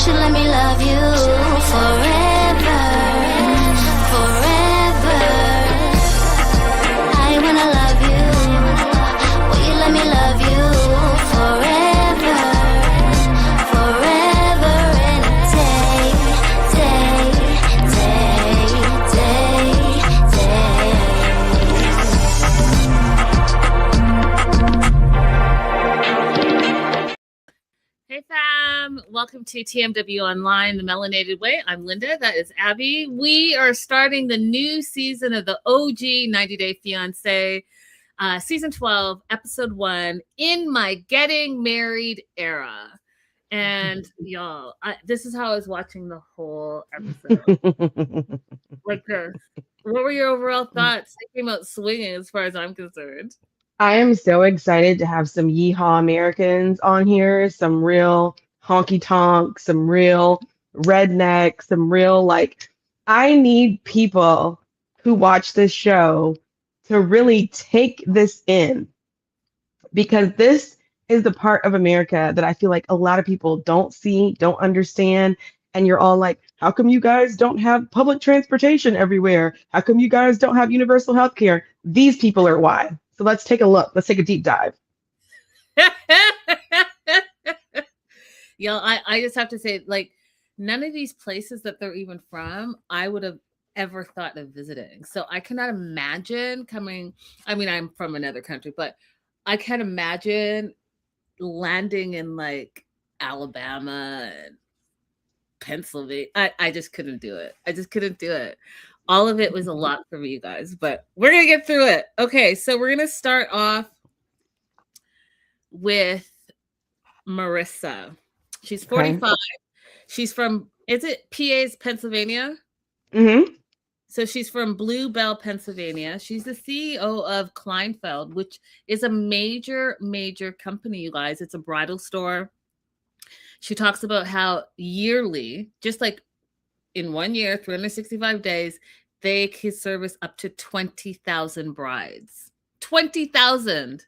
should let me love you forever, forever. I wanna love you. Will you let me love you forever, forever and a day, day, day, day, day. Hey fam, welcome to TMW Online, the Melanated Way. I'm Linda, that is Abbie. We are starting the new season of the OG 90 Day Fiancé, season 12, episode 1, in my getting married era. And y'all, this is how I was watching the whole episode. Like this. What were your overall thoughts? They came out swinging as far as I'm concerned. I am so excited to have some yeehaw Americans on here, some real honky tonk, some real redneck, some real I need people who watch this show to really take this in because this is the part of America that I feel like a lot of people don't see, don't understand. And you're all like, how come you guys don't have public transportation everywhere? How come you guys don't have universal health care? These people are why. So let's take a look. Let's take a deep dive. Yo, I just have to say, like, none of these places that they're even from, I would have ever thought of visiting. So I cannot imagine coming. I mean, I'm from another country, but I can't imagine landing in like Alabama and Pennsylvania. I just couldn't do it. I just couldn't do it. All of it was a lot for me, you guys, but we're going to get through it. Okay, so we're going to start off with Marissa. She's 45. Okay. She's from, is it PA's Pennsylvania? Mm-hmm. So she's from Blue Bell, Pennsylvania. She's the CEO of Kleinfeld, which is a major, major company, you guys. It's a bridal store. She talks about how yearly, just like in 1 year, 365 days, they can service up to 20,000 brides. 20,000.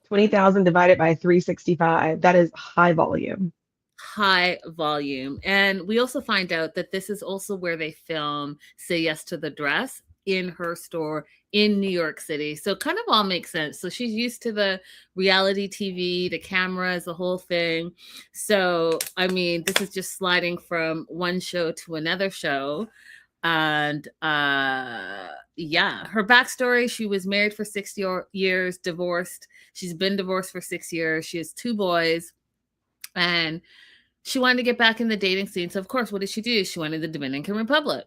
20,000 divided by 365. That is high volume. High volume. And we also find out that this is also where they film Say Yes to the Dress in her store in New York City. So it kind of all makes sense. So she's used to the reality TV, the cameras, the whole thing. So, I mean, this is just sliding from one show to another show. And yeah, her backstory, she was married for 6 years, divorced. She's been divorced for 6 years. She has 2 boys. And she wanted to get back in the dating scene. So, of course, what did she do? She went to the Dominican Republic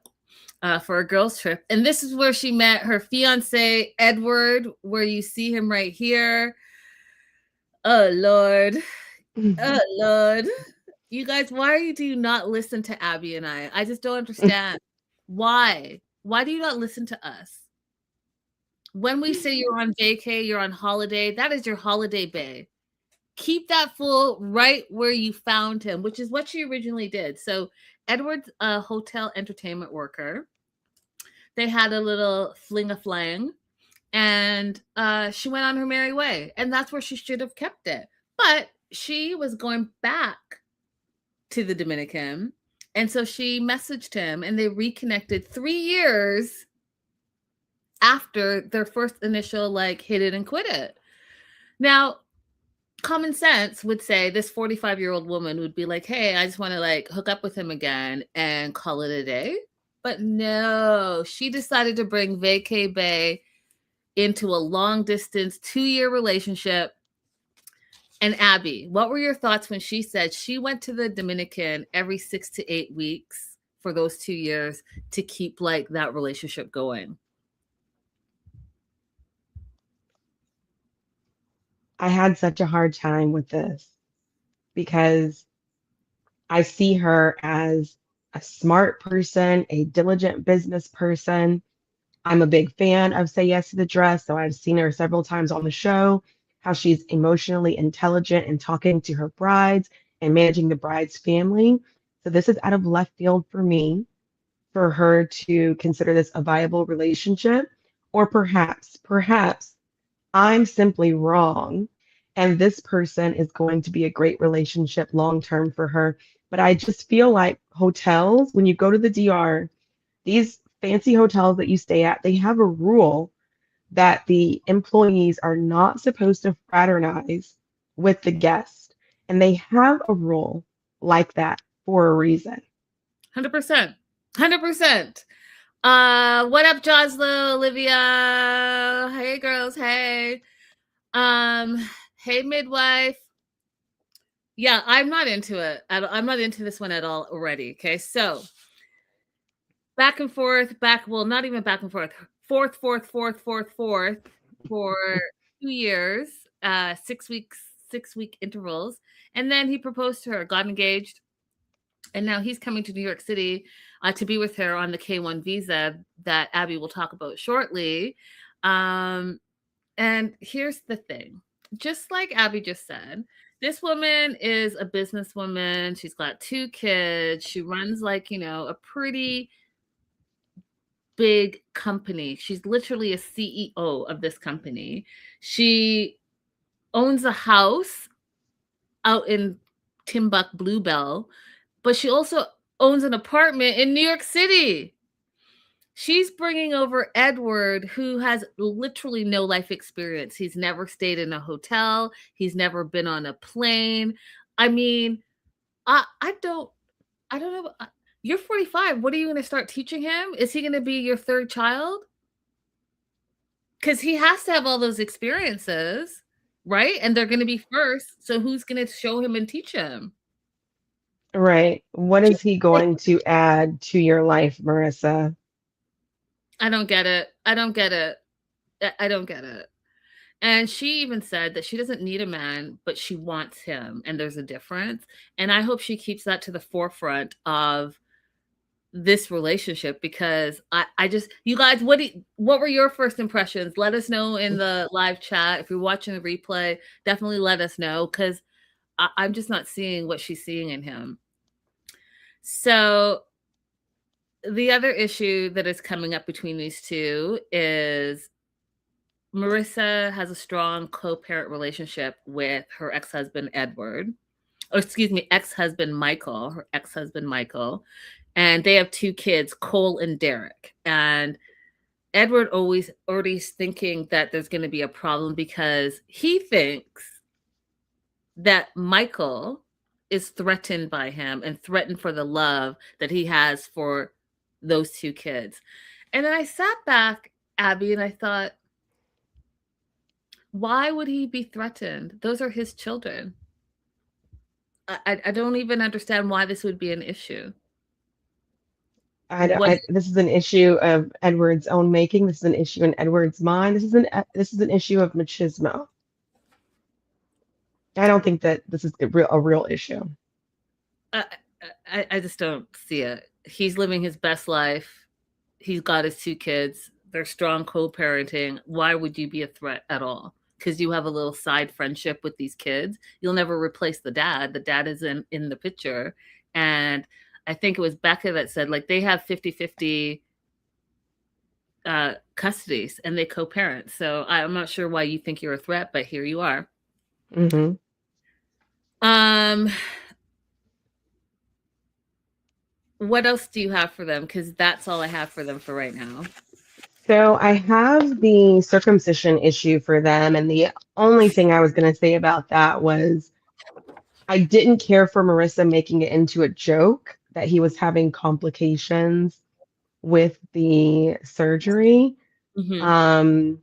for a girls' trip. And this is where she met her fiancé, Edward, where you see him right here. Oh, Lord. Oh, Lord. You guys, why do you not listen to Abbie and I? I just don't understand. Why? Why do you not listen to us? When we say you're on vacay, you're on holiday, that is your holiday bay. Keep that fool right where you found him, which is what she originally did. So Edward's a hotel entertainment worker. They had a little fling-a-flang, and she went on her merry way. And that's where she should have kept it. But she was going back to the Dominican. And so she messaged him, and they reconnected 3 years after their first initial, like, hit it and quit it. Now, common sense would say this 45-year-old woman would be like, hey, I just want to like hook up with him again and call it a day. But no, she decided to bring Vacay Bay into a long distance 2-year relationship. And Abbie, what were your thoughts when she said she went to the Dominican every 6 to 8 weeks for those 2 years to keep like that relationship going? I had such a hard time with this because I see her as a smart person, a diligent business person. I'm a big fan of Say Yes to the Dress, so I've seen her several times on the show, how she's emotionally intelligent in talking to her brides and managing the bride's family. So this is out of left field for me, for her to consider this a viable relationship, or perhaps I'm simply wrong, and this person is going to be a great relationship long term for her But I just feel like hotels, when you go to the DR, these fancy hotels that you stay at, they have a rule that the employees are not supposed to fraternize with the guest. And they have a rule like that for a reason. 100%. 100%. What up, Joslo, Olivia? Hey, girls. Hey. Hey, midwife. Yeah, I'm not into it. I'm not into this one at all already. Okay, so back and forth, well, not even back and forth, fourth for 2 years, 6 weeks, 6 week intervals. And then he proposed to her, got engaged. And now he's coming to New York City to be with her on the K1 visa that Abbie will talk about shortly. And here's the thing. Just like Abbie just said, this woman is a businesswoman. She's got 2 kids. She runs a pretty big company. She's literally a CEO of this company. She owns a house out in Timbuk Bluebell, but she also owns an apartment in New York City. She's bringing over Edward, who has literally no life experience. He's never stayed in a hotel. He's never been on a plane. I mean, I don't know. You're 45. What are you going to start teaching him? Is he going to be your 3rd child? Because he has to have all those experiences, right? And they're going to be first. So who's going to show him and teach him? Right. What is he going to add to your life, Marissa? I don't get it. I don't get it. And she even said that she doesn't need a man, but she wants him. And there's a difference. And I hope she keeps that to the forefront of this relationship, because I just, you guys, what were your first impressions? Let us know in the live chat. If you're watching the replay, definitely let us know, because I'm just not seeing what she's seeing in him. So the other issue that is coming up between these two is Marissa has a strong co-parent relationship with her ex-husband, Edward. Or excuse me, ex-husband, Michael. Her ex-husband, Michael. And they have 2 kids, Cole and Derek. And Edward already thinking that there's going to be a problem, because he thinks that Michael is threatened by him and threatened for the love that he has for those 2 kids. And then I sat back, Abbie, and I thought, why would he be threatened? Those are his children. I don't even understand why this would be an issue. This is an issue of Edward's own making. This is an issue in Edward's mind. This is an issue of machismo. I don't think that this is a real issue. I just don't see it. He's living his best life. He's got his 2 kids. They're strong co-parenting. Why would you be a threat at all? Because you have a little side friendship with these kids. You'll never replace the dad. The dad is in the picture. And I think it was Becca that said, they have 50-50 custodies, and they co-parent. So I'm not sure why you think you're a threat, but here you are. Mm-hmm. What else do you have for them? Because that's all I have for them for right now. So I have the circumcision issue for them, and the only thing I was going to say about that was I didn't care for Marissa making it into a joke that he was having complications with the surgery. Mm-hmm.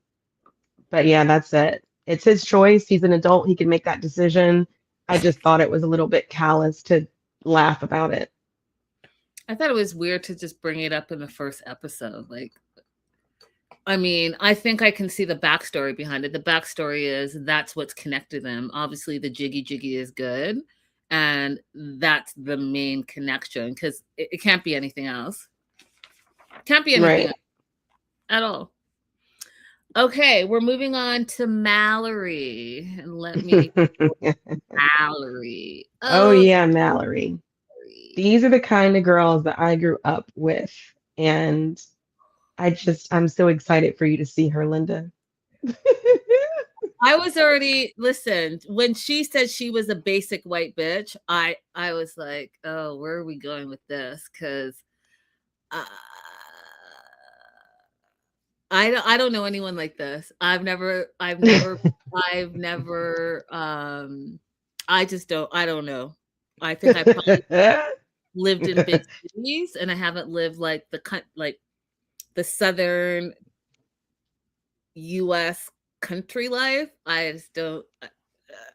But yeah, that's it. It's his choice. He's an adult. He can make that decision. I just thought it was a little bit callous to laugh about it. I thought it was weird to just bring it up in the first episode. I mean, I think I can see the backstory behind it. The backstory is that's what's connected them. Obviously, the jiggy is good, and that's the main connection, because it can't be anything else. Can't be anything else at all. Okay, we're moving on to Mallory. And let me... Mallory. Oh, yeah, Mallory. These are the kind of girls that I grew up with, and I'm so excited for you to see her, Linda. I was already listen, when she said she was a basic white bitch, I was like, "Oh, where are we going with this?" Cuz uh, I don't know anyone like this. I've never I just I don't know. I think I probably lived in big cities and I haven't lived like like the southern US country life. I just don't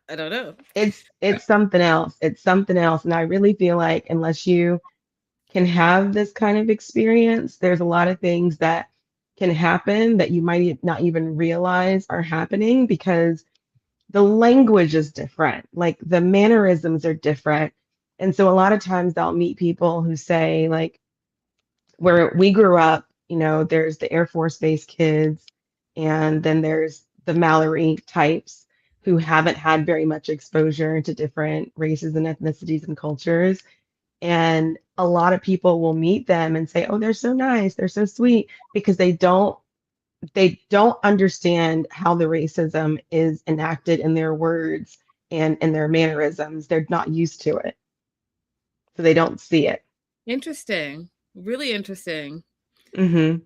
I don't know. It's something else. It's something else. And I really feel like unless you can have this kind of experience, there's a lot of things that can happen that you might not even realize are happening because the language is different. Like the mannerisms are different. And so a lot of times I'll meet people who say, like, where we grew up, there's the Air Force Base kids, and then there's the Mallory types who haven't had very much exposure to different races and ethnicities and cultures. And a lot of people will meet them and say, "Oh, they're so nice, they're so sweet," because they don't understand how the racism is enacted in their words and in their mannerisms. They're not used to it, so they don't see it. Interesting. Really interesting. Hmm.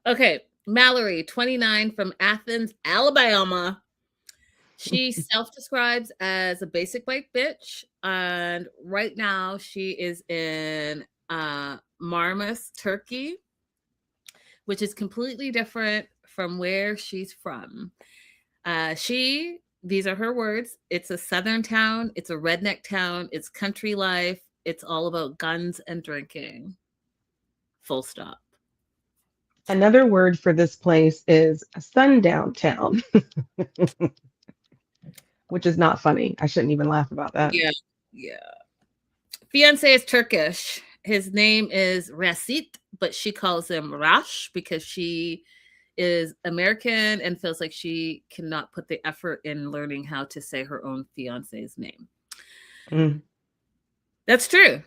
Okay, Mallory, 29 from Athens, Alabama. She self-describes as a basic white bitch, and right now she is in Marmaris, Turkey, which is completely different from where she's from. These are her words, it's a southern town, it's a redneck town, it's country life, it's all about guns and drinking. Full stop. Another word for this place is a sundown town, which is not funny. I shouldn't even laugh about that. Yeah, yeah. Fiancé is Turkish. His name is Rasit, but she calls him Rash because she is American and feels like she cannot put the effort in learning how to say her own fiance's name. Mm. That's true,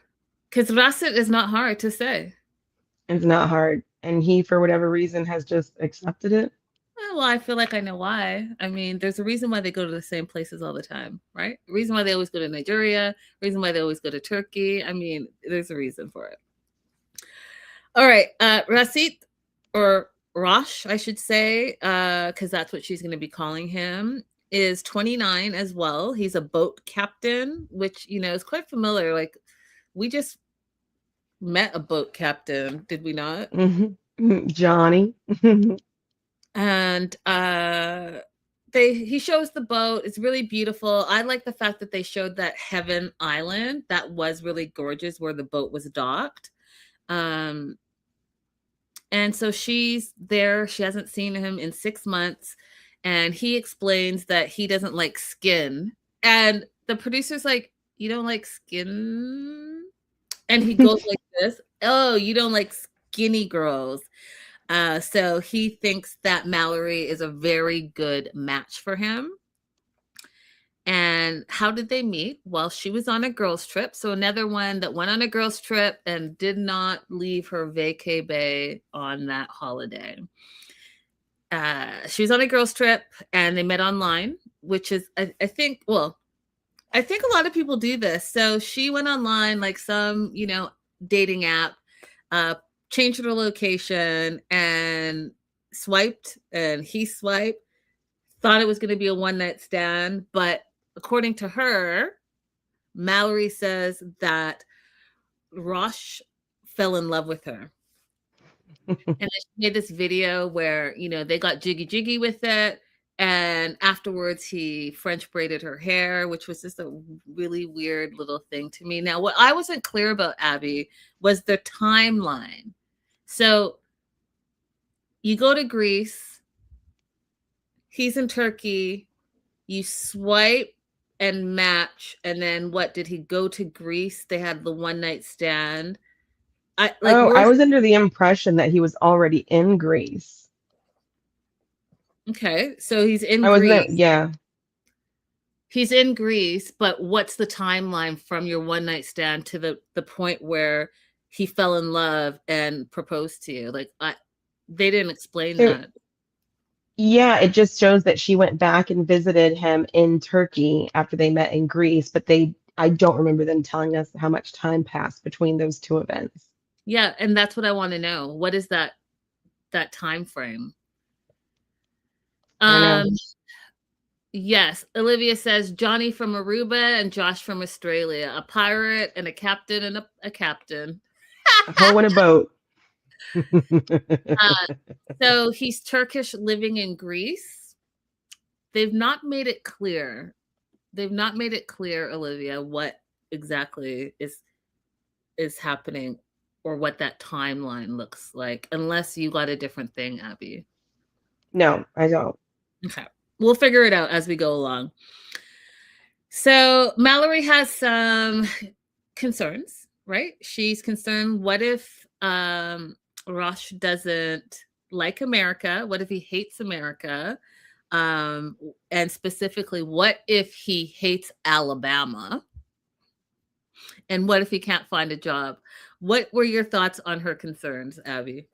because Rasit is not hard to say. It's not hard. And he, for whatever reason, has just accepted it. Well, I feel like I know why. I mean, there's a reason why they go to the same places all the time, right? A reason why they always go to Nigeria, reason why they always go to Turkey. I mean, there's a reason for it. All right, Rasit, or Rosh, I should say, because that's what she's going to be calling him, is 29 as well. He's a boat captain, which, is quite familiar. Like, we just met a boat captain, did we not? Johnny. And he shows the boat. It's really beautiful. I like the fact that they showed that Heaven Island. That was really gorgeous where the boat was docked. And so she's there. She hasn't seen him in 6 months. And he explains that he doesn't like skin. And the producer's like, "You don't like skin?" And he goes like this, "Oh, you don't like skinny girls." So he thinks that Mallory is a very good match for him. And how did they meet? Well, she was on a girls' trip. So another one that went on a girls' trip and did not leave her vacay bay on that holiday. She was on a girls' trip and they met online, which is, I think a lot of people do this. So she went online, like some, dating app, changed her location and swiped, and he swiped, thought it was going to be a one-night stand. But according to her, Mallory says that Rosh fell in love with her. And then she made this video where, they got jiggy with it. And afterwards, he French braided her hair, which was just a really weird little thing to me. Now, what I wasn't clear about, Abbie, was the timeline. So you go to Greece, he's in Turkey, you swipe and match, and then what, did he go to Greece? They had the one-night stand. I was under the impression that he was already in Greece. Okay, so he's in Greece. Yeah. He's in Greece, but what's the timeline from your one-night stand to the point where he fell in love and proposed to you? Like, they didn't explain that. Yeah, it just shows that she went back and visited him in Turkey after they met in Greece, but I don't remember them telling us how much time passed between those two events. Yeah, and that's what I want to know. What is that time frame? I know. Um, yes, Olivia says Johnny from Aruba and Josh from Australia, a pirate and a captain and a captain. A hoe in a boat. Uh, so he's Turkish living in Greece. They've not made it clear. They've not made it clear, Olivia, what exactly is happening or what that timeline looks like, unless you got a different thing, Abbie. No, I don't. Okay. We'll figure it out as we go along. So Mallory has some concerns, right? She's concerned, what if Rosh doesn't like America? What if he hates America? And specifically, what if he hates Alabama? And what if he can't find a job? What were your thoughts on her concerns, Abbie?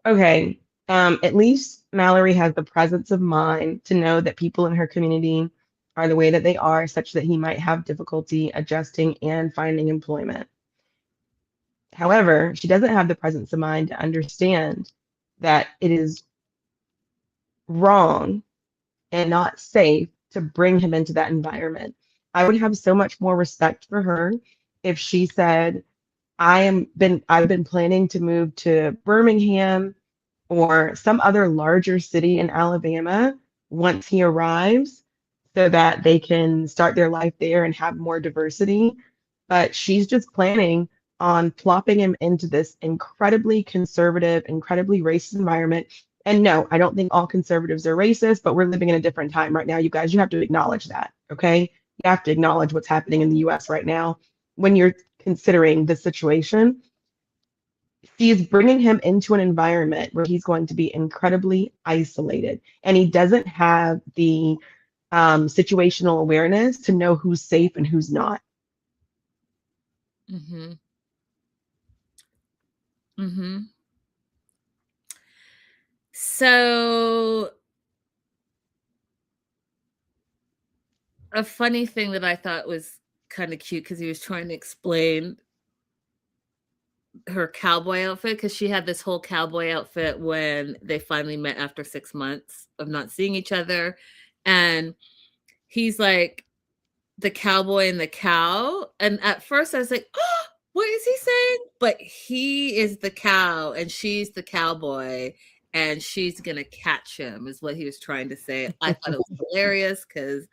Okay. At least Mallory has the presence of mind to know that people in her community are the way that they are, such that he might have difficulty adjusting and finding employment. However, she doesn't have the presence of mind to understand that it is wrong and not safe to bring him into that environment. I would have so much more respect for her if she said, I've been planning to move to Birmingham or some other larger city in Alabama once he arrives so that they can start their life there and have more diversity. But she's just planning on plopping him into this incredibly conservative, incredibly racist environment. And no, I don't think all conservatives are racist, but we're living in a different time right now, you guys. You have to acknowledge that, okay? You have to acknowledge what's happening in the US right now when you're considering the situation. She's bringing him into an environment where he's going to be incredibly isolated, and he doesn't have the situational awareness to know who's safe and who's not. Mm-hmm. Mm-hmm. So a funny thing that I thought was kind of cute because he was trying to explain her cowboy outfit, because she had this whole cowboy outfit when they finally met after 6 months of not seeing each other. And he's like the cowboy and the cow. And at first I was like, oh, what is he saying? But he is the cow and she's the cowboy and she's going to catch him, is what he was trying to say. I thought it was hilarious because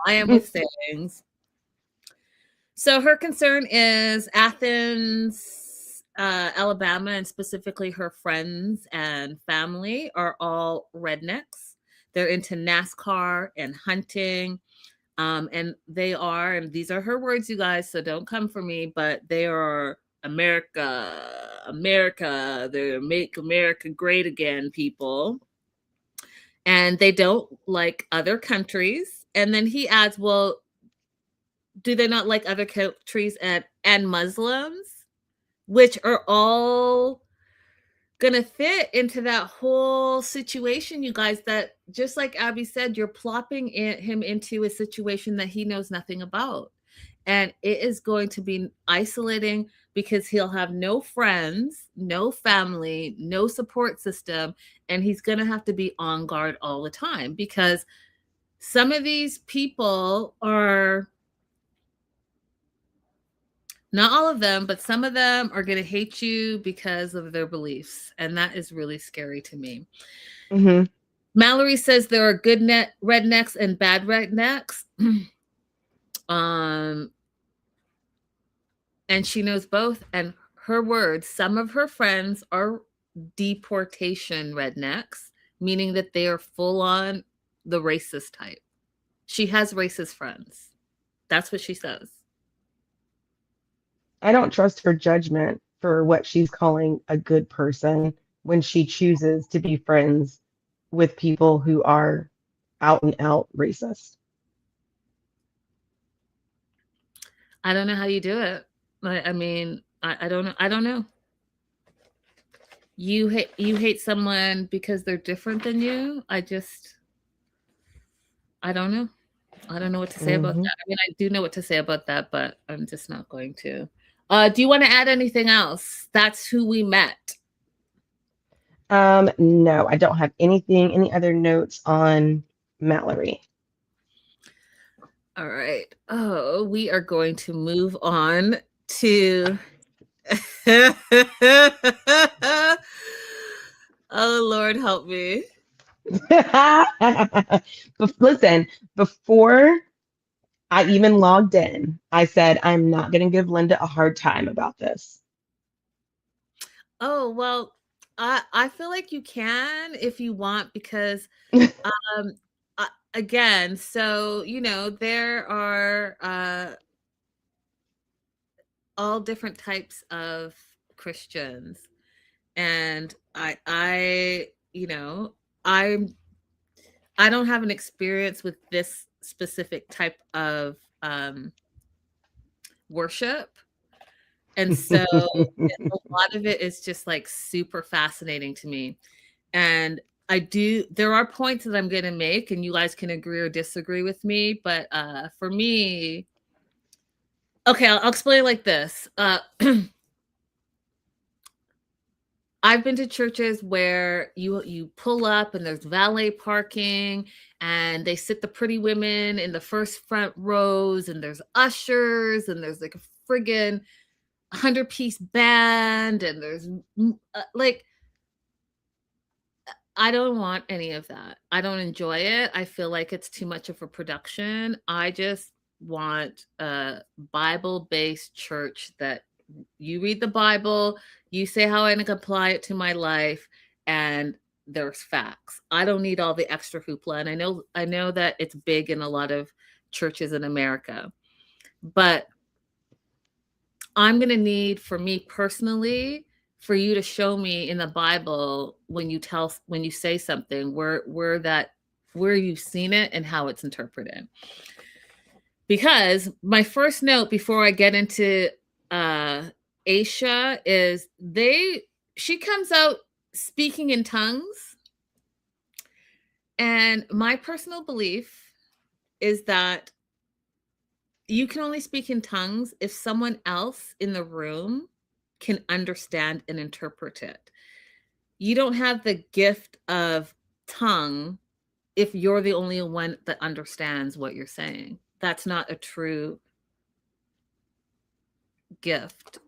I am with sayings. So her concern is Athens, Alabama, and specifically her friends and family are all rednecks. They're into NASCAR and hunting. And they are, and these are her words, you guys, so don't come for me, but they are America, they're make America great again people. And they don't like other countries. And then he adds, well, do they not like other countries and Muslims, which are all gonna fit into that whole situation, you guys, that just like Abbie said, you're plopping him into a situation that he knows nothing about. And it is going to be isolating because he'll have no friends, no family, no support system, and he's going to have to be on guard all the time because some of these people are, not all of them, but some of them are going to hate you because of their beliefs. And that is really scary to me. Mm-hmm. Mallory says there are good rednecks and bad rednecks. And she knows both. And her words, some of her friends are deportation rednecks, meaning that they are full on the racist type. She has racist friends. That's what she says. I don't trust her judgment for what she's calling a good person when she chooses to be friends with people who are out and out racist. I don't know how you do it. I mean, I don't know. I don't know. you hate someone because they're different than you. I don't know. I don't know what to say about Hmm. that. I mean, I do know what to say about that, but I'm just not going to. Do you want to add anything else? That's who we met. No, I don't have any other notes on Mallory. All right. Oh, we are going to move on to. Oh, Lord, help me. But listen, before I even logged in, I said I'm not going to give Linda a hard time about this. Oh, well, I feel like you can if you want because um again, so there are all different types of Christians. And I'm I don't have an experience with this specific type of worship. And so a lot of it is just like super fascinating to me. And there are points that I'm going to make, and you guys can agree or disagree with me. But for me, okay, I'll explain it like this. I've been to churches where you pull up and there's valet parking and they sit the pretty women in the first front rows and there's ushers and there's like a friggin' 100-piece band and there's like I don't want any of that. I don't enjoy it. I feel like it's too much of a production. I just want a Bible-based church that you read the Bible, you say how I can apply it to my life, and there's facts. I don't need all the extra hoopla. And I know that it's big in a lot of churches in America. But I'm going to need, for me personally, for you to show me in the Bible when you say something where you've seen it and how it's interpreted. Because my first note before I get into Aisha is she comes out speaking in tongues, and my personal belief is that you can only speak in tongues if someone else in the room can understand and interpret it. You don't have the gift of tongue if you're the only one that understands what you're saying. That's not a true gift,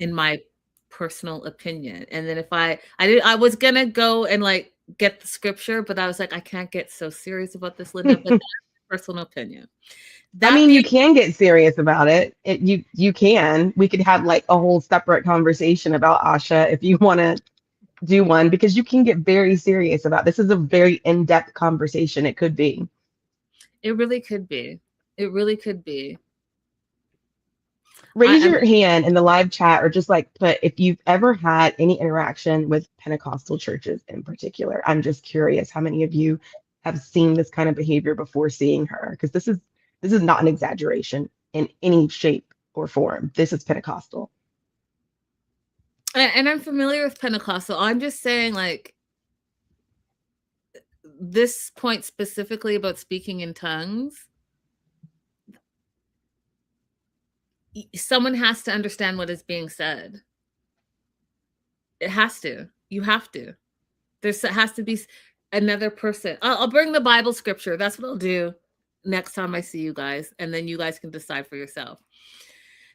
in my personal opinion. And then if I was gonna go and like get the scripture, but I was like, I can't get so serious about this, Linda. But that's my personal opinion. I That mean, you being can get serious about it. You can. We could have like a whole separate conversation about Asha if you want to do one because you can get very serious about this. Is a very in-depth conversation. It could be. it really could be. It really could be. Raise I'm your hand in the live chat or just like put if you've ever had any interaction with Pentecostal churches in particular. I'm just curious how many of you have seen this kind of behavior before seeing her because this is not an exaggeration in any shape or form. This is Pentecostal. and I'm familiar with Pentecostal. I'm just saying, like, this point specifically about speaking in tongues, someone has to understand what is being said. It has to. You have to. There has to be another person. I'll bring the Bible scripture. That's what I'll do next time I see you guys. And then you guys can decide for yourself.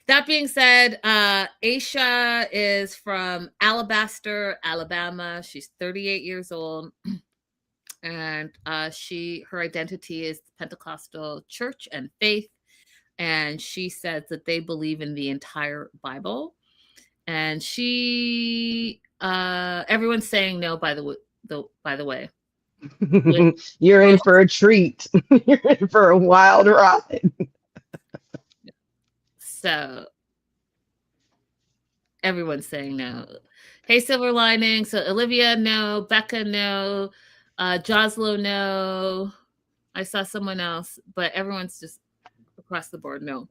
That being said, Aisha is from Alabaster, Alabama. She's 38 years old. And her identity is Pentecostal church and faith. And she says that they believe in the entire Bible. And everyone's saying no, by the way. You're in for a treat. You're in for a wild ride. So everyone's saying no. Hey, Silver Lining. So Olivia, no. Becca, no. Joslo, no. I saw someone else, but everyone's just across the board, no.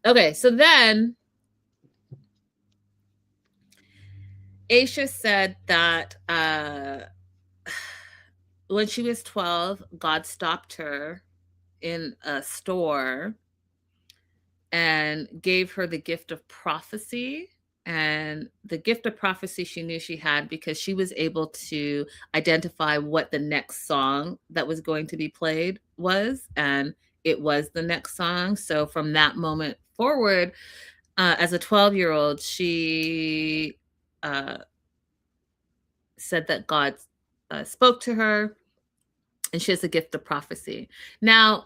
Okay, so then Aisha said that when she was 12, God stopped her in a store and gave her the gift of prophecy. And the gift of prophecy she knew she had because she was able to identify what the next song that was going to be played was. And it was the next song. So from that moment forward, as a 12-year-old, she said that God spoke to her, and she has a gift of prophecy. Now,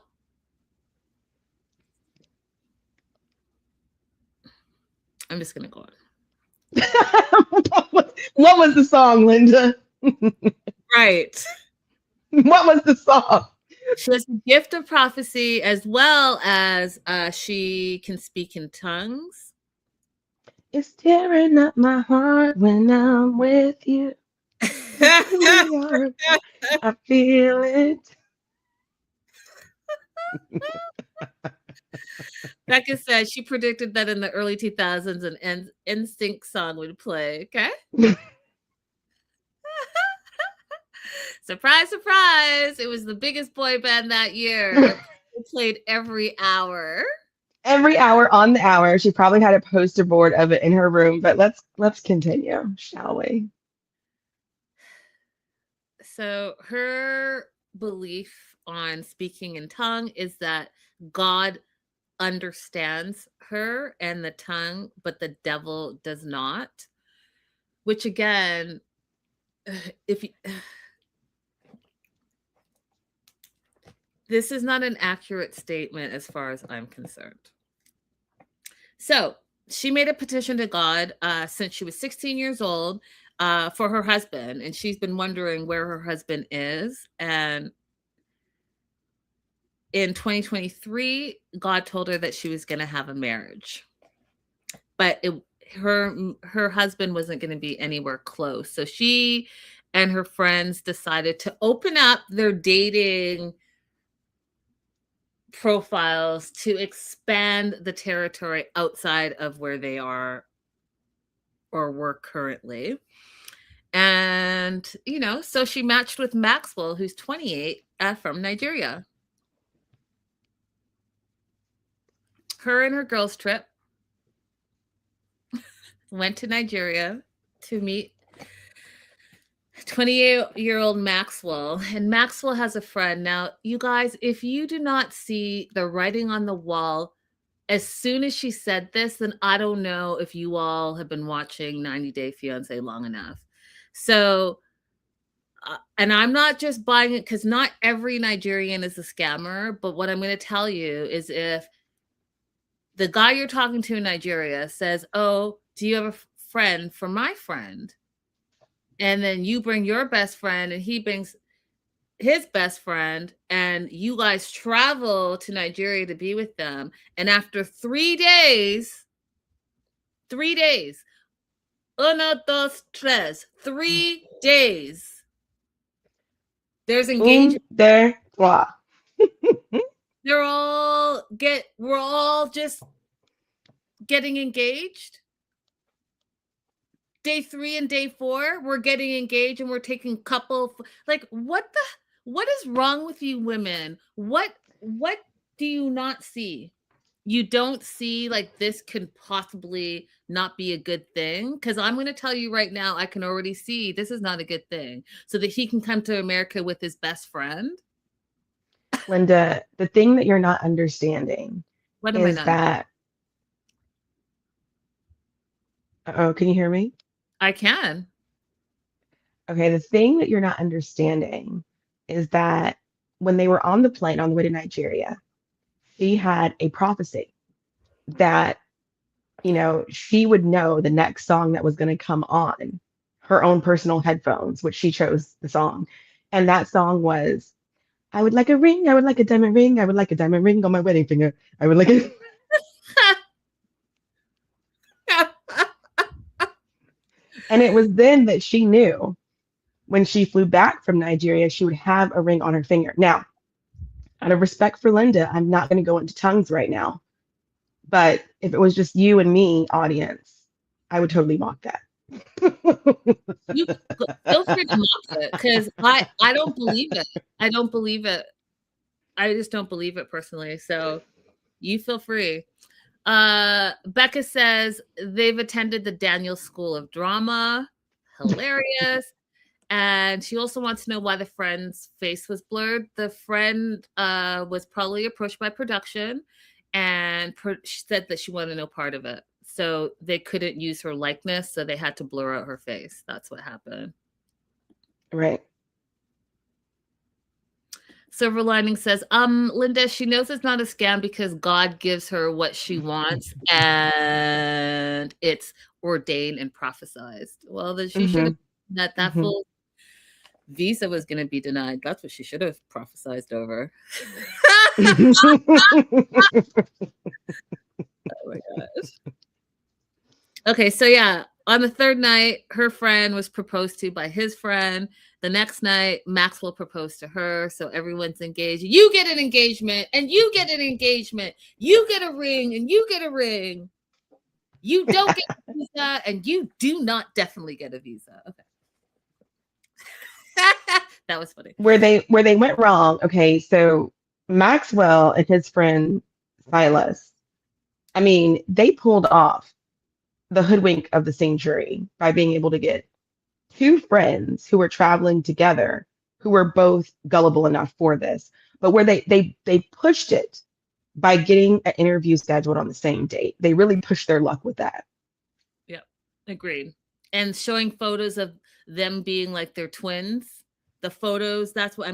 I'm just going to go on. What was the song, Linda? Right. What was the song? She has a gift of prophecy as well as she can speak in tongues. It's tearing up my heart when I'm with you. I feel it. Becca said she predicted that in the early 2000s an NSYNC song would play. Okay. Surprise, surprise. It was the biggest boy band that year. It played every hour. Every hour on the hour. She probably had a poster board of it in her room, but let's continue, shall we? So her belief on speaking in tongue is that God understands her and the tongue, but the devil does not. Which again, if you, this is not an accurate statement as far as I'm concerned. So she made a petition to God since she was 16 years old for her husband, and she's been wondering where her husband is. And in 2023, God told her that she was going to have a marriage, but her husband wasn't going to be anywhere close. So she and her friends decided to open up their dating profiles to expand the territory outside of where they are or were currently. And, so she matched with Maxwell, who's 28, from Nigeria. Her and her girls' trip went to Nigeria to meet 28-year-old Maxwell. And Maxwell has a friend. Now, you guys, if you do not see the writing on the wall, as soon as she said this, then I don't know if you all have been watching 90 Day Fiancé long enough. So, and I'm not just buying it because not every Nigerian is a scammer. But what I'm going to tell you is if the guy you're talking to in Nigeria says, oh, do you have a friend for my friend? And then you bring your best friend and he brings his best friend and you guys travel to Nigeria to be with them. And after 3 days, 3 days, 1, 2, 3, 3 days, there's engagement. There, wow. We're all just getting engaged. Day 3 and day 4, we're getting engaged and we're taking couple. Like, what is wrong with you women? What do you not see? You don't see like this could possibly not be a good thing? Because I'm going to tell you right now, I can already see this is not a good thing. So that he can come to America with his best friend. Linda, the thing that you're not understanding What am I is not? that. Oh, can you hear me? I can. Okay, the thing that you're not understanding is that when they were on the plane on the way to Nigeria, she had a prophecy that, she would know the next song that was going to come on her own personal headphones, which she chose the song. And that song was, I would like a ring, I would like a diamond ring, I would like a diamond ring on my wedding finger. I would like a. And it was then that she knew when she flew back from Nigeria, she would have a ring on her finger. Now, out of respect for Linda, I'm not going to go into tongues right now. But if it was just you and me, audience, I would totally mock that. You feel free to mock it because I don't believe it. I don't believe it. I just don't believe it personally. So you feel free. Becca says they've attended the Daniel School of Drama. Hilarious. And she also wants to know why the friend's face was blurred. The friend was probably approached by production and she said that she wanted no part of it. So they couldn't use her likeness, so they had to blur out her face. That's what happened. Right. Silver Lining says, Linda, she knows it's not a scam because God gives her what she wants and it's ordained and prophesied. Well, then she should have that full visa was going to be denied. That's what she should have prophesied over. Oh my gosh. Okay, so yeah, on the third night, her friend was proposed to by his friend. The next night, Maxwell proposed to her, so everyone's engaged. You get an engagement, and you get an engagement. You get a ring, and you get a ring. You don't get a visa, and you do not definitely get a visa. Okay. That was funny. Where they went wrong. Okay, so Maxwell and his friend Silas, I mean, they pulled off the hoodwink of the century by being able to get two friends who were traveling together, who were both gullible enough for this, but where they pushed it by getting an interview scheduled on the same date. They really pushed their luck with that. Yeah, agreed. And showing photos of them being like their twins. The photos, that's what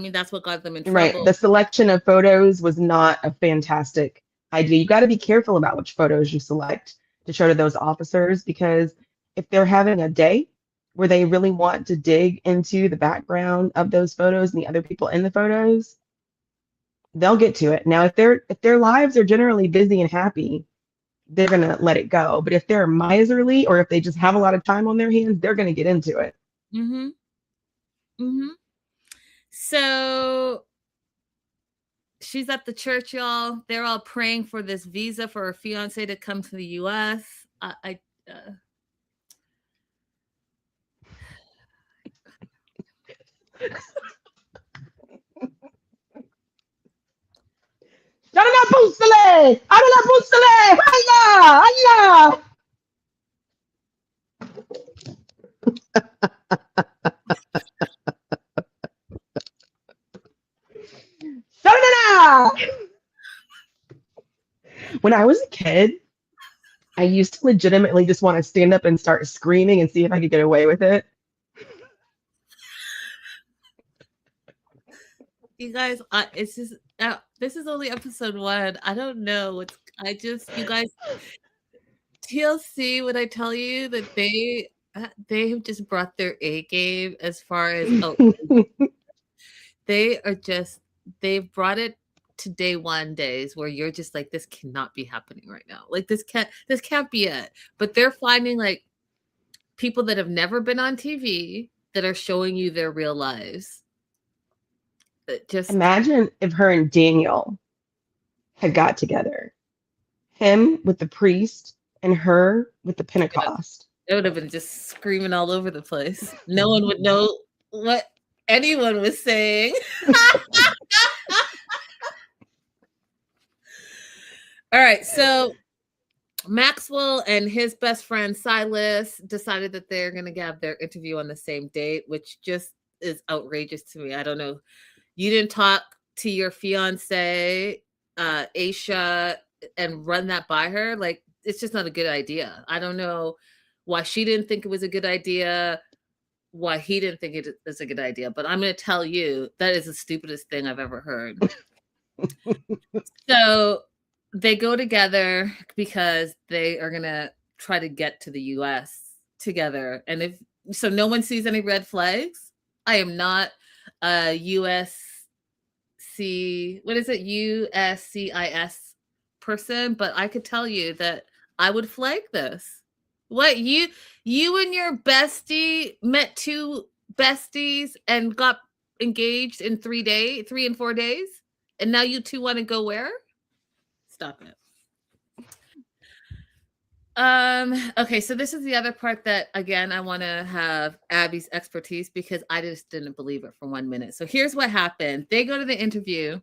got them in trouble. Right. The selection of photos was not a fantastic idea. You got to be careful about which photos you select to show to those officers, because if they're having a day where they really want to dig into the background of those photos and the other people in the photos, they'll get to it. Now, if their lives are generally busy and happy, they're going to let it go. But if they're miserly or if they just have a lot of time on their hands, they're going to get into it. Mm-hmm. Mm-hmm. So she's at the church, y'all. They're all praying for this visa for her fiance to come to the U.S. Jangan pusle! Adalah pusle! Allah! Allah! When I was a kid, I used to legitimately just want to stand up and start screaming and see if I could get away with it. You guys, it's just this is only episode 1. I don't know. You guys, TLC. When I tell you that they have just brought their A game as far as they've brought it to day one days where you're just like, this cannot be happening right now. Like this can't be it. But they're finding like people that have never been on TV that are showing you their real lives. Just imagine if her and Daniel had got together. Him with the priest and her with the Pentecost. It would have been just screaming all over the place. No one would know what anyone was saying. All right, so Maxwell and his best friend Silas decided that they're going to have their interview on the same date, which just is outrageous to me. I don't know. You didn't talk to your fiance, Aisha, and run that by her. Like, it's just not a good idea. I don't know why she didn't think it was a good idea, why he didn't think it was a good idea. But I'm going to tell you, that is the stupidest thing I've ever heard. So they go together because they are going to try to get to the U.S. together. And so no one sees any red flags. I am not a USCIS person, but I could tell you that I would flag this. What, you and your bestie met two besties and got engaged in 3 and 4 days, and now you two want to go where? Stop it. Okay, so this is the other part that again I want to have Abbie's expertise because I just didn't believe it for 1 minute. So here's what happened. They go to the interview.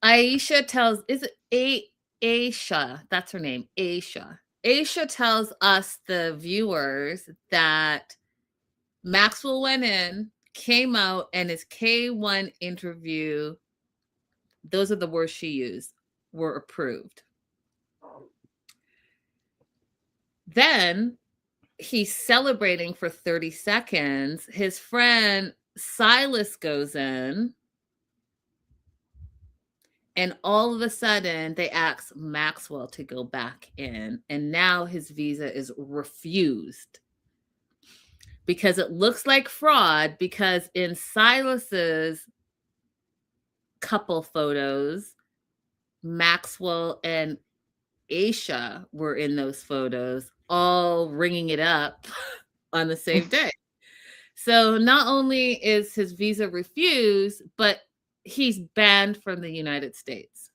Aisha tells, is it Aisha? That's her name, Aisha. Aisha tells us, the viewers, that Maxwell went in, came out, and his K1 interview, those are the words she used, were approved. Then he's celebrating for 30 seconds. His friend Silas goes in, and all of a sudden they ask Maxwell to go back in, and now his visa is refused because it looks like fraud, because in Silas's couple photos, Maxwell and Aisha were in those photos, all ringing it up on the same day. So not only is his visa refused, but he's banned from the United States.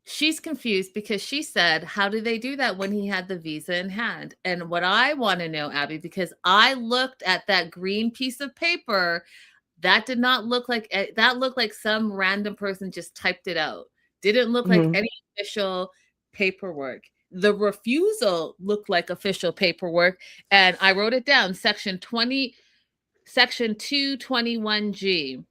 She's confused because she said, how did they do that when he had the visa in hand? And what I want to know, Abbie, because I looked at that green piece of paper, that did not look like, that looked like some random person just typed it out. Didn't look like any official paperwork. The refusal looked like official paperwork. And I wrote it down, section 221G.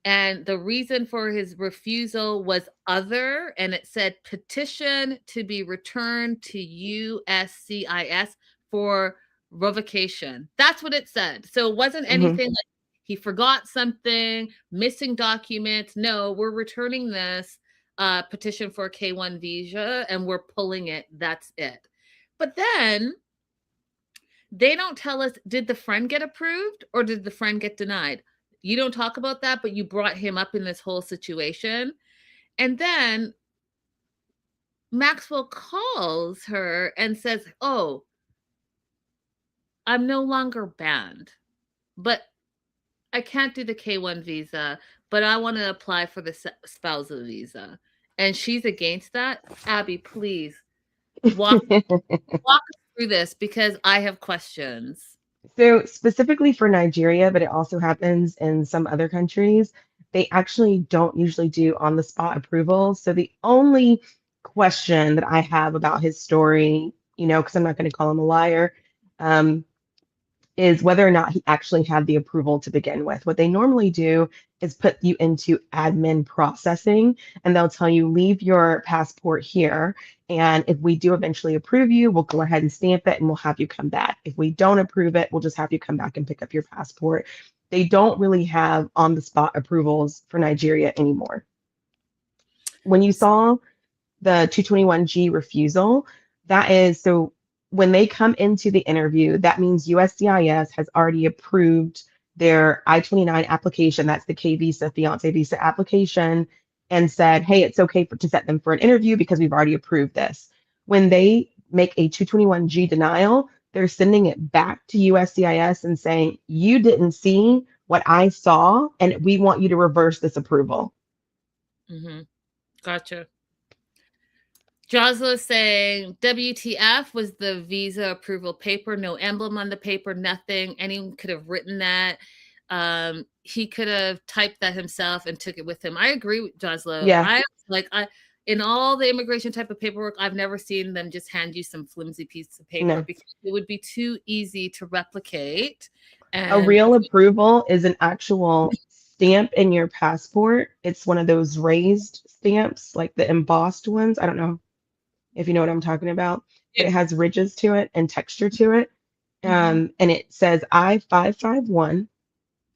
And the reason for his refusal was other, and it said petition to be returned to USCIS for revocation. That's what it said. So it wasn't anything like he forgot something, missing documents. No, we're returning this petition for a K1 visa and we're pulling it. That's it. But then they don't tell us, did the friend get approved or did the friend get denied? You don't talk about that, but you brought him up in this whole situation. And then Maxwell calls her and says, oh, I'm no longer banned, but I can't do the K1 visa, but I want to apply for the spousal visa. And she's against that. Abbie, please walk us through this because I have questions. So specifically for Nigeria, but it also happens in some other countries, they actually don't usually do on the spot approvals. So the only question that I have about his story, because I'm not going to call him a liar, is whether or not he actually had the approval to begin with. What they normally do is put you into admin processing, and they'll tell you, leave your passport here. And if we do eventually approve you, we'll go ahead and stamp it and we'll have you come back. If we don't approve it, we'll just have you come back and pick up your passport. They don't really have on the spot approvals for Nigeria anymore. When you saw the 221G refusal, that is, so when they come into the interview, that means USCIS has already approved their I-29 application. That's the K visa, fiancé visa application, and said, hey, it's okay to set them for an interview because we've already approved this. When they make a 221G denial, they're sending it back to USCIS and saying, you didn't see what I saw, and we want you to reverse this approval. Gotcha. Josla saying WTF was the visa approval paper, no emblem on the paper, nothing. Anyone could have written that. He could have typed that himself and took it with him. I agree with Josla. Yeah. In all the immigration type of paperwork, I've never seen them just hand you some flimsy piece of paper because it would be too easy to replicate. And a real approval is an actual stamp in your passport. It's one of those raised stamps, like the embossed ones. I don't know if you know what I'm talking about. It has ridges to it and texture to it. And it says I-551.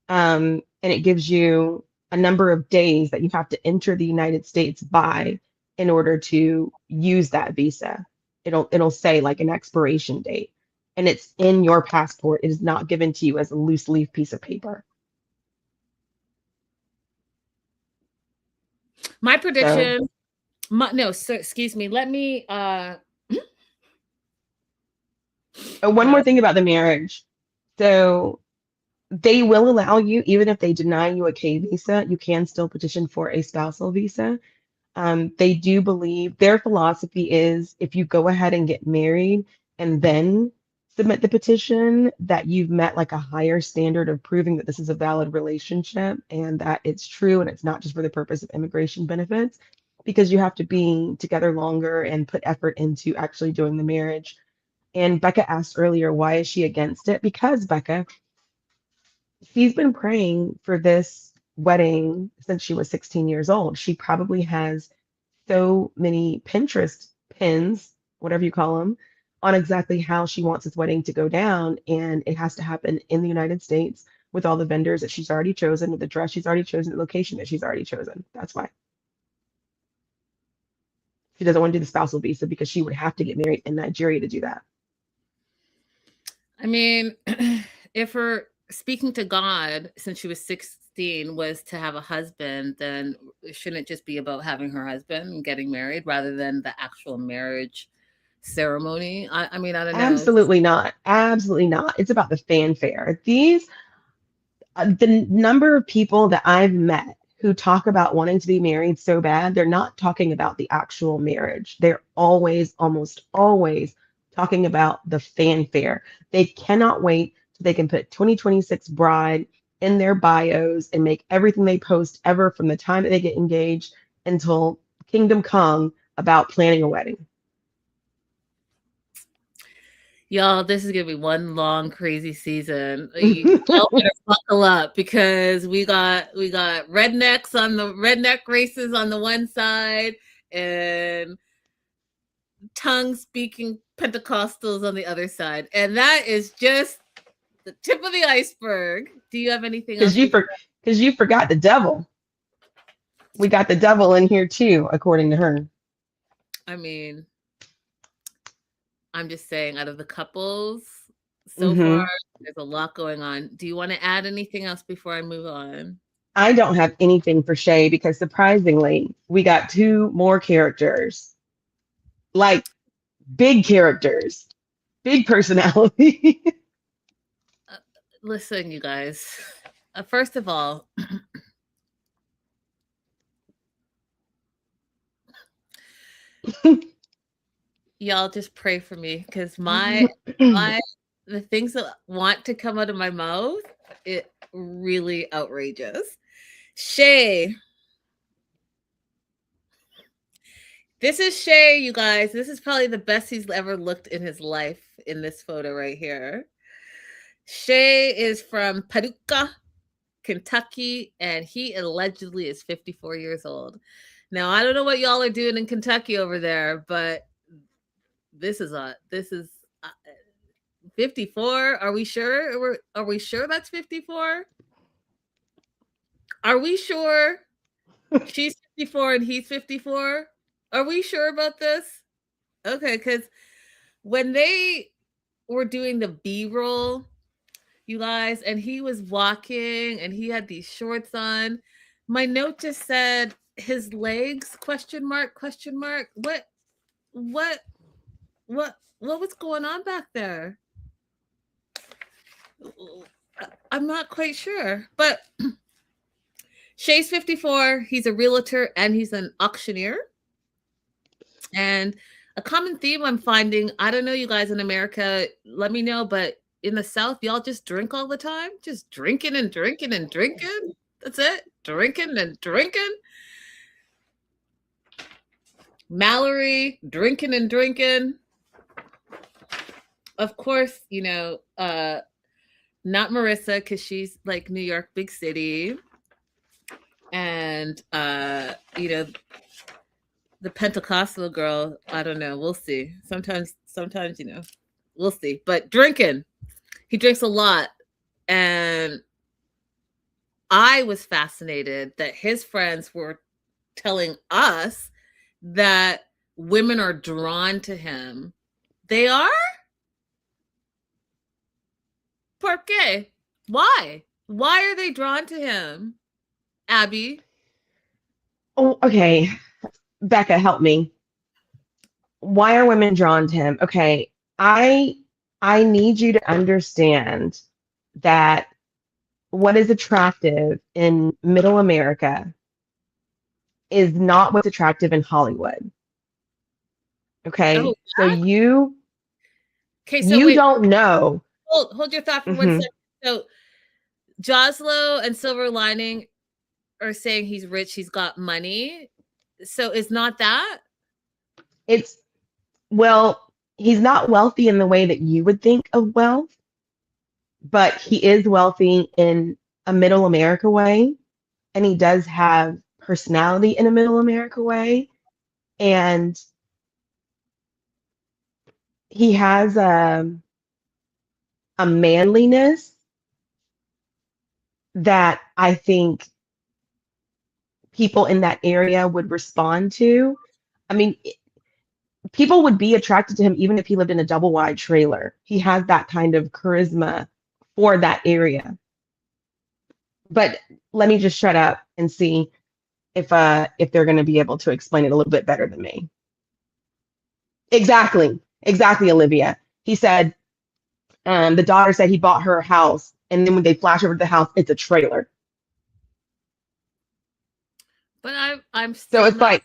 And it gives you a number of days that you have to enter the United States by in order to use that visa. It'll say like an expiration date. And it's in your passport. It is not given to you as a loose leaf piece of paper. My prediction... excuse me. Let me. One more thing about the marriage. So they will allow you, even if they deny you a K visa, you can still petition for a spousal visa. They do believe their philosophy is if you go ahead and get married and then submit the petition, that you've met like a higher standard of proving that this is a valid relationship and that it's true and it's not just for the purpose of immigration benefits, because you have to be together longer and put effort into actually doing the marriage. And Becca asked earlier, why is she against it? Because Becca, she's been praying for this wedding since she was 16 years old. She probably has so many Pinterest pins, whatever you call them, on exactly how she wants this wedding to go down. And it has to happen in the United States with all the vendors that she's already chosen, with the dress she's already chosen, the location that she's already chosen. That's why. She doesn't want to do the spousal visa because she would have to get married in Nigeria to do that. I mean, if her speaking to God since she was 16 was to have a husband, then shouldn't it just be about having her husband and getting married rather than the actual marriage ceremony? I mean, I don't know. Absolutely not. Absolutely not. It's about the fanfare. The number of people that I've met who talk about wanting to be married so bad, they're not talking about the actual marriage. They're always, almost always talking about the fanfare. They cannot wait till they can put 2026 bride in their bios and make everything they post ever from the time that they get engaged until kingdom come about planning a wedding. Y'all, this is gonna be one long crazy season. Y'all better buckle up because we got rednecks on the redneck races on the one side and tongue speaking Pentecostals on the other side, and that is just the tip of the iceberg. Do you have anything else? Because you forgot the devil. We got the devil in here too, according to her. I mean, I'm just saying, out of the couples so far, there's a lot going on. Do you want to add anything else before I move on? I don't have anything for Shay because surprisingly, we got two more characters, like big characters, big personality. Listen, you guys. First of all, y'all just pray for me because the things that want to come out of my mouth, it really outrageous. Shay. This is Shay, you guys. This is probably the best he's ever looked in his life in this photo right here. Shay is from Paducah, Kentucky, and he allegedly is 54 years old. Now, I don't know what y'all are doing in Kentucky over there, but this is 54. Are we sure? Are we sure that's 54? Are we sure she's 54 and he's 54? Are we sure about this? Okay, because when they were doing the B-roll, you guys, and he was walking and he had these shorts on, my note just said his legs, question mark. What was going on back there? I'm not quite sure, but Shay's 54. He's a realtor and he's an auctioneer. And a common theme I'm finding, I don't know, you guys in America, let me know, but in the South, y'all just drink all the time, just drinking and drinking and drinking. That's it. Drinking and drinking. Mallory, drinking and drinking. Of course, not Marissa, because she's like New York, big city. And, the Pentecostal girl, I don't know. We'll see. Sometimes, we'll see. But drinking, he drinks a lot. And I was fascinated that his friends were telling us that women are drawn to him. They are? ¿Por qué? Why? Why are they drawn to him? Abbie? Oh, okay. Becca, help me. Why are women drawn to him? Okay, I need you to understand that what is attractive in middle America is not what's attractive in Hollywood. Okay. Oh, So okay. So you wait, don't know. hold your thought for 1 second. So Joslo and Silver Lining are saying he's rich, he's got money. So is not that? It's, well, he's not wealthy in the way that you would think of wealth, but he is wealthy in a middle America way. And he does have personality in a middle America way. And he has a manliness that I think people in that area would respond to. I mean, people would be attracted to him even if he lived in a double wide trailer. He has that kind of charisma for that area. But let me just shut up and see if they're going to be able to explain it a little bit better than me. Exactly, Olivia. He said the daughter said he bought her a house, and then when they flash over to the house, it's a trailer. But I'm So still it's not. like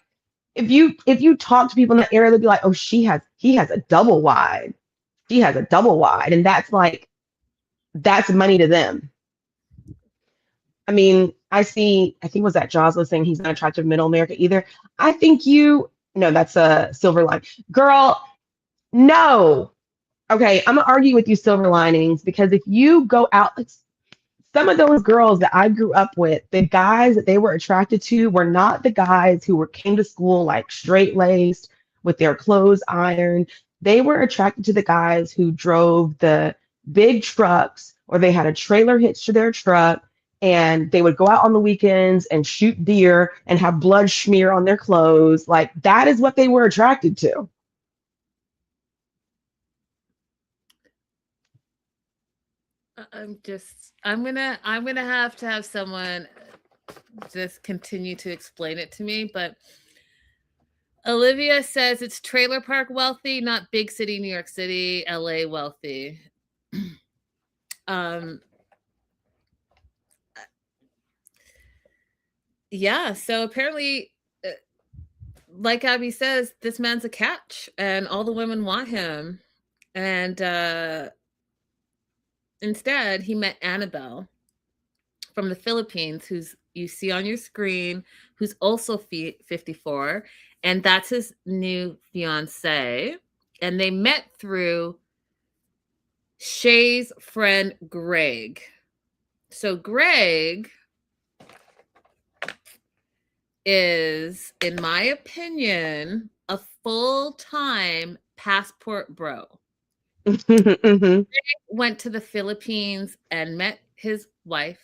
if you talk to people in that area, they'll be like, oh, he has a double wide. She has a double wide, and that's money to them. I mean, I think it was that Jaws was saying he's not attractive middle America either. I think no, that's a Silver Line. Girl, no. Okay, I'm gonna argue with you, Silver Linings, because if you go out, some of those girls that I grew up with, the guys that they were attracted to were not the guys who came to school like straight laced with their clothes ironed. They were attracted to the guys who drove the big trucks or they had a trailer hitched to their truck and they would go out on the weekends and shoot deer and have blood smear on their clothes. Like that is what they were attracted to. I'm gonna have to have someone just continue to explain it to me. But Olivia says it's trailer park wealthy, not big city New York City, LA wealthy. um yeah, so apparently like Abbie says, this man's a catch and all the women want him. And instead, he met Annabelle from the Philippines, who's you see on your screen, who's also 54, and that's his new fiance. And they met through Shay's friend Greg. So Greg is, in my opinion, a full-time passport bro. Mhm. Went to the Philippines and met his wife,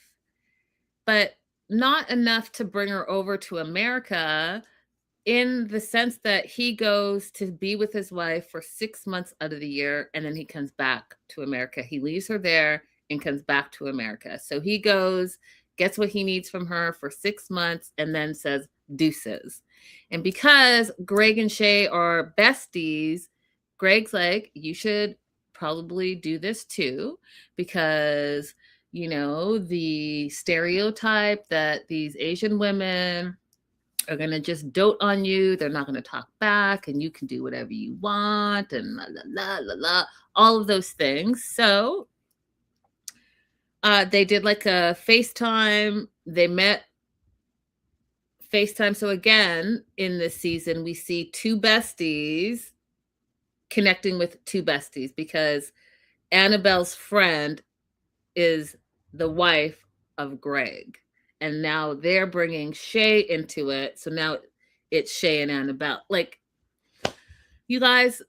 but not enough to bring her over to America, in the sense that he goes to be with his wife for 6 months out of the year and then he comes back to America. He leaves her there and comes back to America. So he goes, gets what he needs from her for 6 months and then says deuces. And because Greg and Shay are besties, Greg's like, you should probably do this too, because the stereotype that these Asian women are going to just dote on you. They're not going to talk back and you can do whatever you want and la, la, la, la, la, all of those things. So they did like a FaceTime. They met FaceTime. So again, in this season, we see two besties connecting with two besties because Annabelle's friend is the wife of Greg. And now they're bringing Shay into it. So now it's Shay and Annabelle. Like, you guys,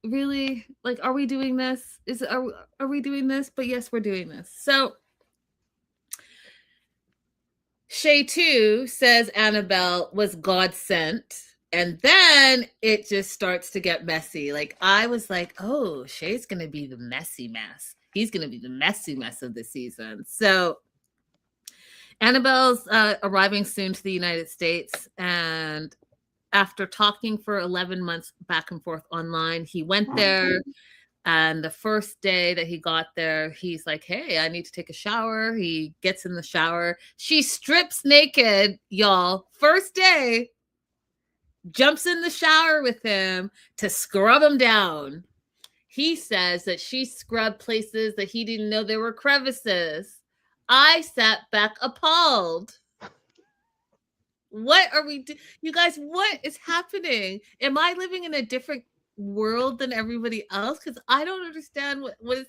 really? Like, are we doing this? Are we doing this? But yes, we're doing this. So Shay too says Annabelle was God sent. And then it just starts to get messy. Like, I was like, oh, Shay's going to be the messy mess. He's going to be the messy mess of the season. So Annabelle's arriving soon to the United States. And after talking for 11 months back and forth online, he went there. And the first day that he got there, he's like, hey, I need to take a shower. He gets in the shower. She strips naked, y'all. First day, jumps in the shower with him to scrub him down. He says that she scrubbed places that he didn't know there were crevices. I sat back appalled. What are we doing? You guys, what is happening? Am I living in a different world than everybody else? Because I don't understand what is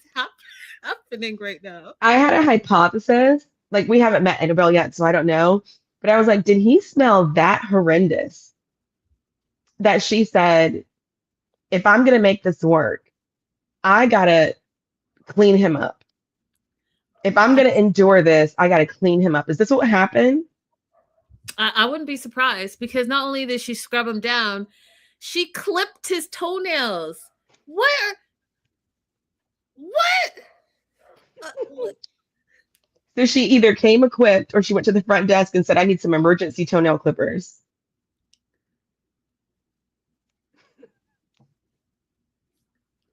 happening right now. I had a hypothesis. Like, we haven't met Annabelle yet, so I don't know. But I was like, did he smell that horrendous that she said, if I'm going to make this work, I got to clean him up. If I'm going to endure this, I got to clean him up. Is this what happened? I wouldn't be surprised, because not only did she scrub him down, she clipped his toenails. What? So she either came equipped or she went to the front desk and said, I need some emergency toenail clippers.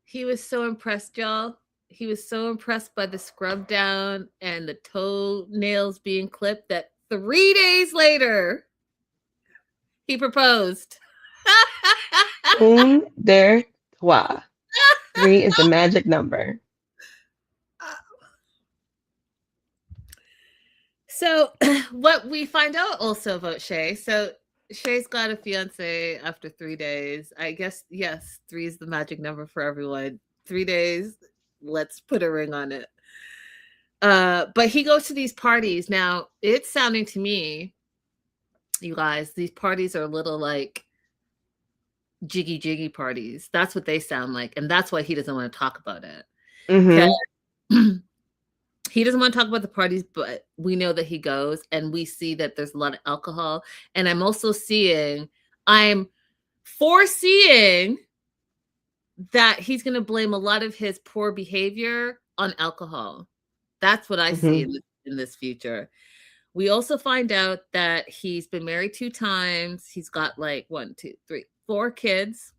He was so impressed, y'all. He was so impressed by the scrub down and the toenails being clipped that 3 days later, he proposed. Un, deux, trois. 3 is the magic number. So what we find out also about Shay, so Shay's got a fiance after 3 days. I guess, yes, 3 is the magic number for everyone. 3 days, let's put a ring on it. But he goes to these parties. Now, it's sounding to me, you guys, these parties are a little like jiggy parties. That's what they sound like. And that's why he doesn't want to talk about it. Mm-hmm. He doesn't want to talk about the parties, but we know that he goes, and we see that there's a lot of alcohol. And I'm foreseeing that he's going to blame a lot of his poor behavior on alcohol. That's what I see in this future. We also find out that he's been married 2 times. He's got like 1, 2, 3, 4 kids.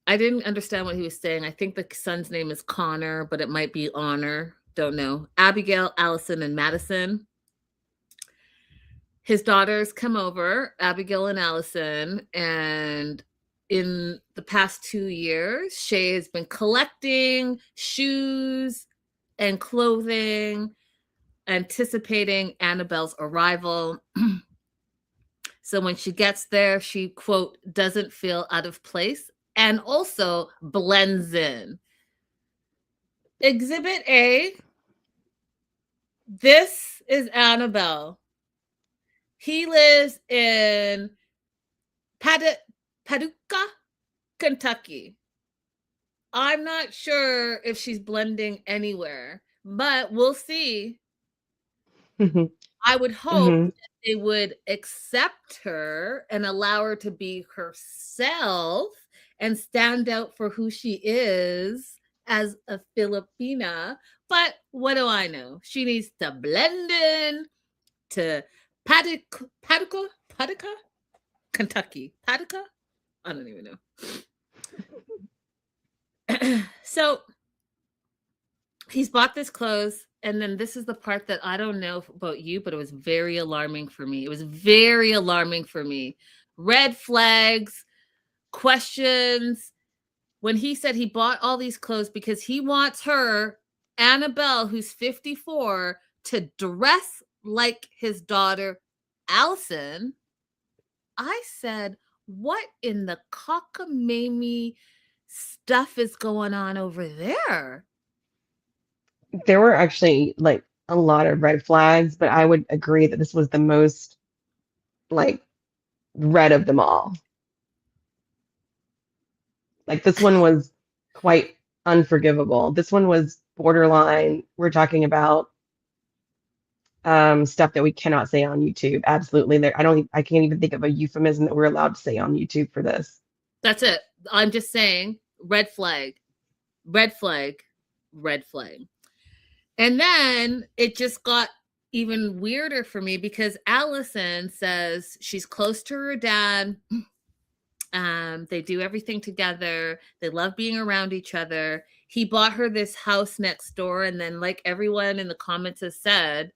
I didn't understand what he was saying. I think the son's name is Connor, but it might be Honor. Don't know. Abigail, Allison, and Madison. His daughters come over, Abigail and Allison, and in the past 2 years, Shay has been collecting shoes and clothing, anticipating Annabelle's arrival. So when she gets there, she, quote, doesn't feel out of place and also blends in. Exhibit A, this is Annabelle. He lives in Paducah, Kentucky. I'm not sure if she's blending anywhere, but we'll see. I would hope that they would accept her and allow her to be herself and stand out for who she is as a Filipina. But what do I know? She needs to blend in to Paducah, Kentucky. Paducah? I don't even know. So he's bought this clothes, and then this is the part that I don't know about you, but it was very alarming for me. It was very alarming for me. Red flags, questions. When he said he bought all these clothes because he wants her, Annabelle, who's 54, to dress like his daughter, Allison, I said, what in the cockamamie stuff is going on over there? There were actually like a lot of red flags, but I would agree that this was the most like red of them all. Like, this one was quite unforgivable. This one was borderline. We're talking about stuff that we cannot say on YouTube. Absolutely. I can't even think of a euphemism that we're allowed to say on YouTube for this. That's it. I'm just saying, red flag, red flag, red flag. And then it just got even weirder for me because Allison says she's close to her dad. They do everything together. They love being around each other. He bought her this house next door, and then, like everyone in the comments has said,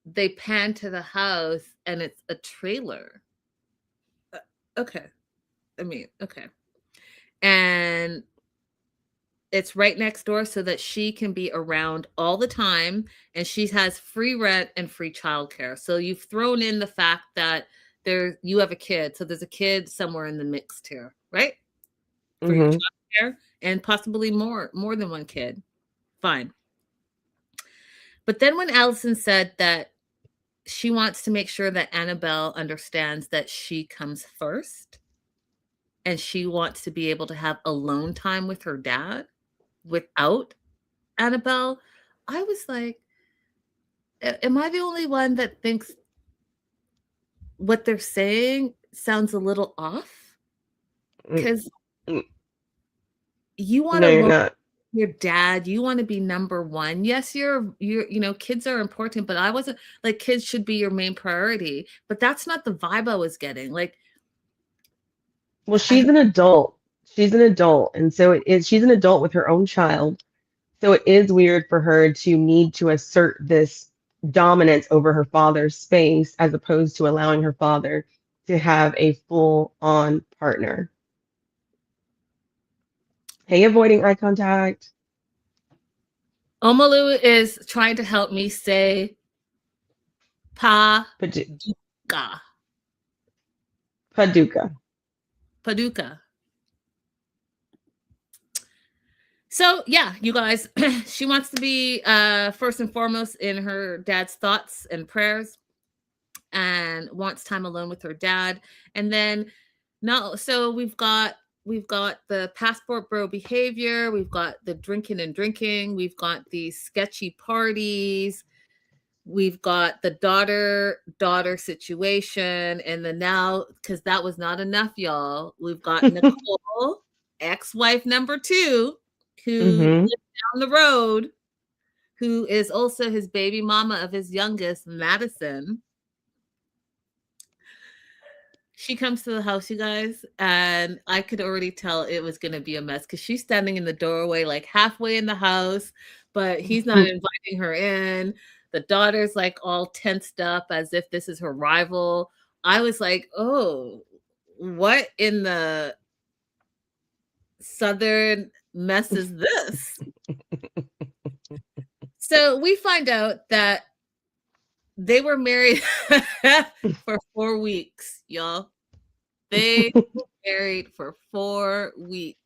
they pan to the house and it's a trailer. Okay. I mean, okay. And it's right next door so that she can be around all the time, and she has free rent and free childcare. So you've thrown in the fact that you have a kid, so there's a kid somewhere in the mix here, right? For your childcare, and possibly more than one kid. Fine. But then when Allison said that she wants to make sure that Annabelle understands that she comes first, and she wants to be able to have alone time with her dad without Annabelle, I was like, am I the only one that thinks what they're saying sounds a little off? Because you want to your dad, you want to be number one. Yes, you're kids are important, but I wasn't like, kids should be your main priority, but that's not the vibe I was getting. Like, well, she's an adult. She's an adult, and so she's an adult with her own child. So it is weird for her to need to assert this dominance over her father's space as opposed to allowing her father to have a full-on partner. Hey, avoiding eye contact. Omalu is trying to help me say Paducah. Paducah. So yeah, you guys, she wants to be first and foremost in her dad's thoughts and prayers, and wants time alone with her dad. And then so we've got the passport bro behavior, we've got the drinking, we've got these sketchy parties, we've got the daughter situation, and then now, because that was not enough, y'all, we've got Nicole, ex-wife number 2, who lives down the road, who is also his baby mama of his youngest, Madison. She comes to the house, you guys, and I could already tell it was going to be a mess because she's standing in the doorway, like halfway in the house, but he's not inviting her in. The daughter's like all tensed up as if this is her rival. I was like, oh, what in the Southern mess is this? So we find out that they were married for 4 weeks, y'all. They were married for 4 weeks.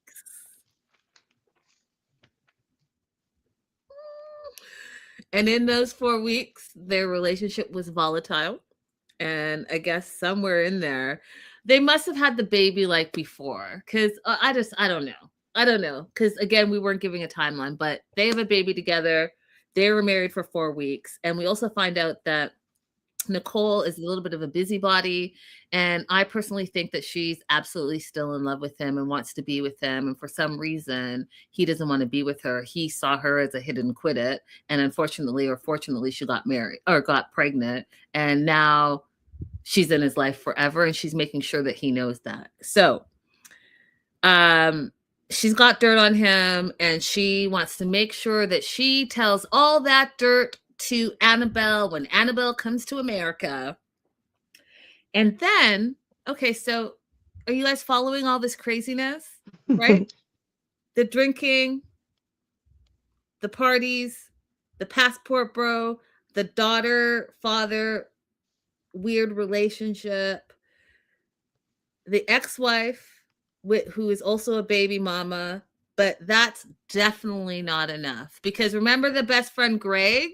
And in those 4 weeks, their relationship was volatile. And I guess somewhere in there, they must have had the baby like before. Because I don't know. I don't know. Because again, we weren't giving a timeline, but they have a baby together. They were married for 4 weeks. And we also find out that Nicole is a little bit of a busybody, and I personally think that she's absolutely still in love with him and wants to be with him, and for some reason he doesn't want to be with her. He saw her as a hit and quit it, and unfortunately or fortunately she got married or got pregnant, and now she's in his life forever, and she's making sure that he knows that. So she's got dirt on him, and she wants to make sure that she tells all that dirt to Annabelle when Annabelle comes to America. And then, okay, so are you guys following all this craziness? Right? The drinking, the parties, the passport bro, the daughter-father weird relationship, the ex-wife who is also a baby mama, but that's definitely not enough. Because remember the best friend Greg?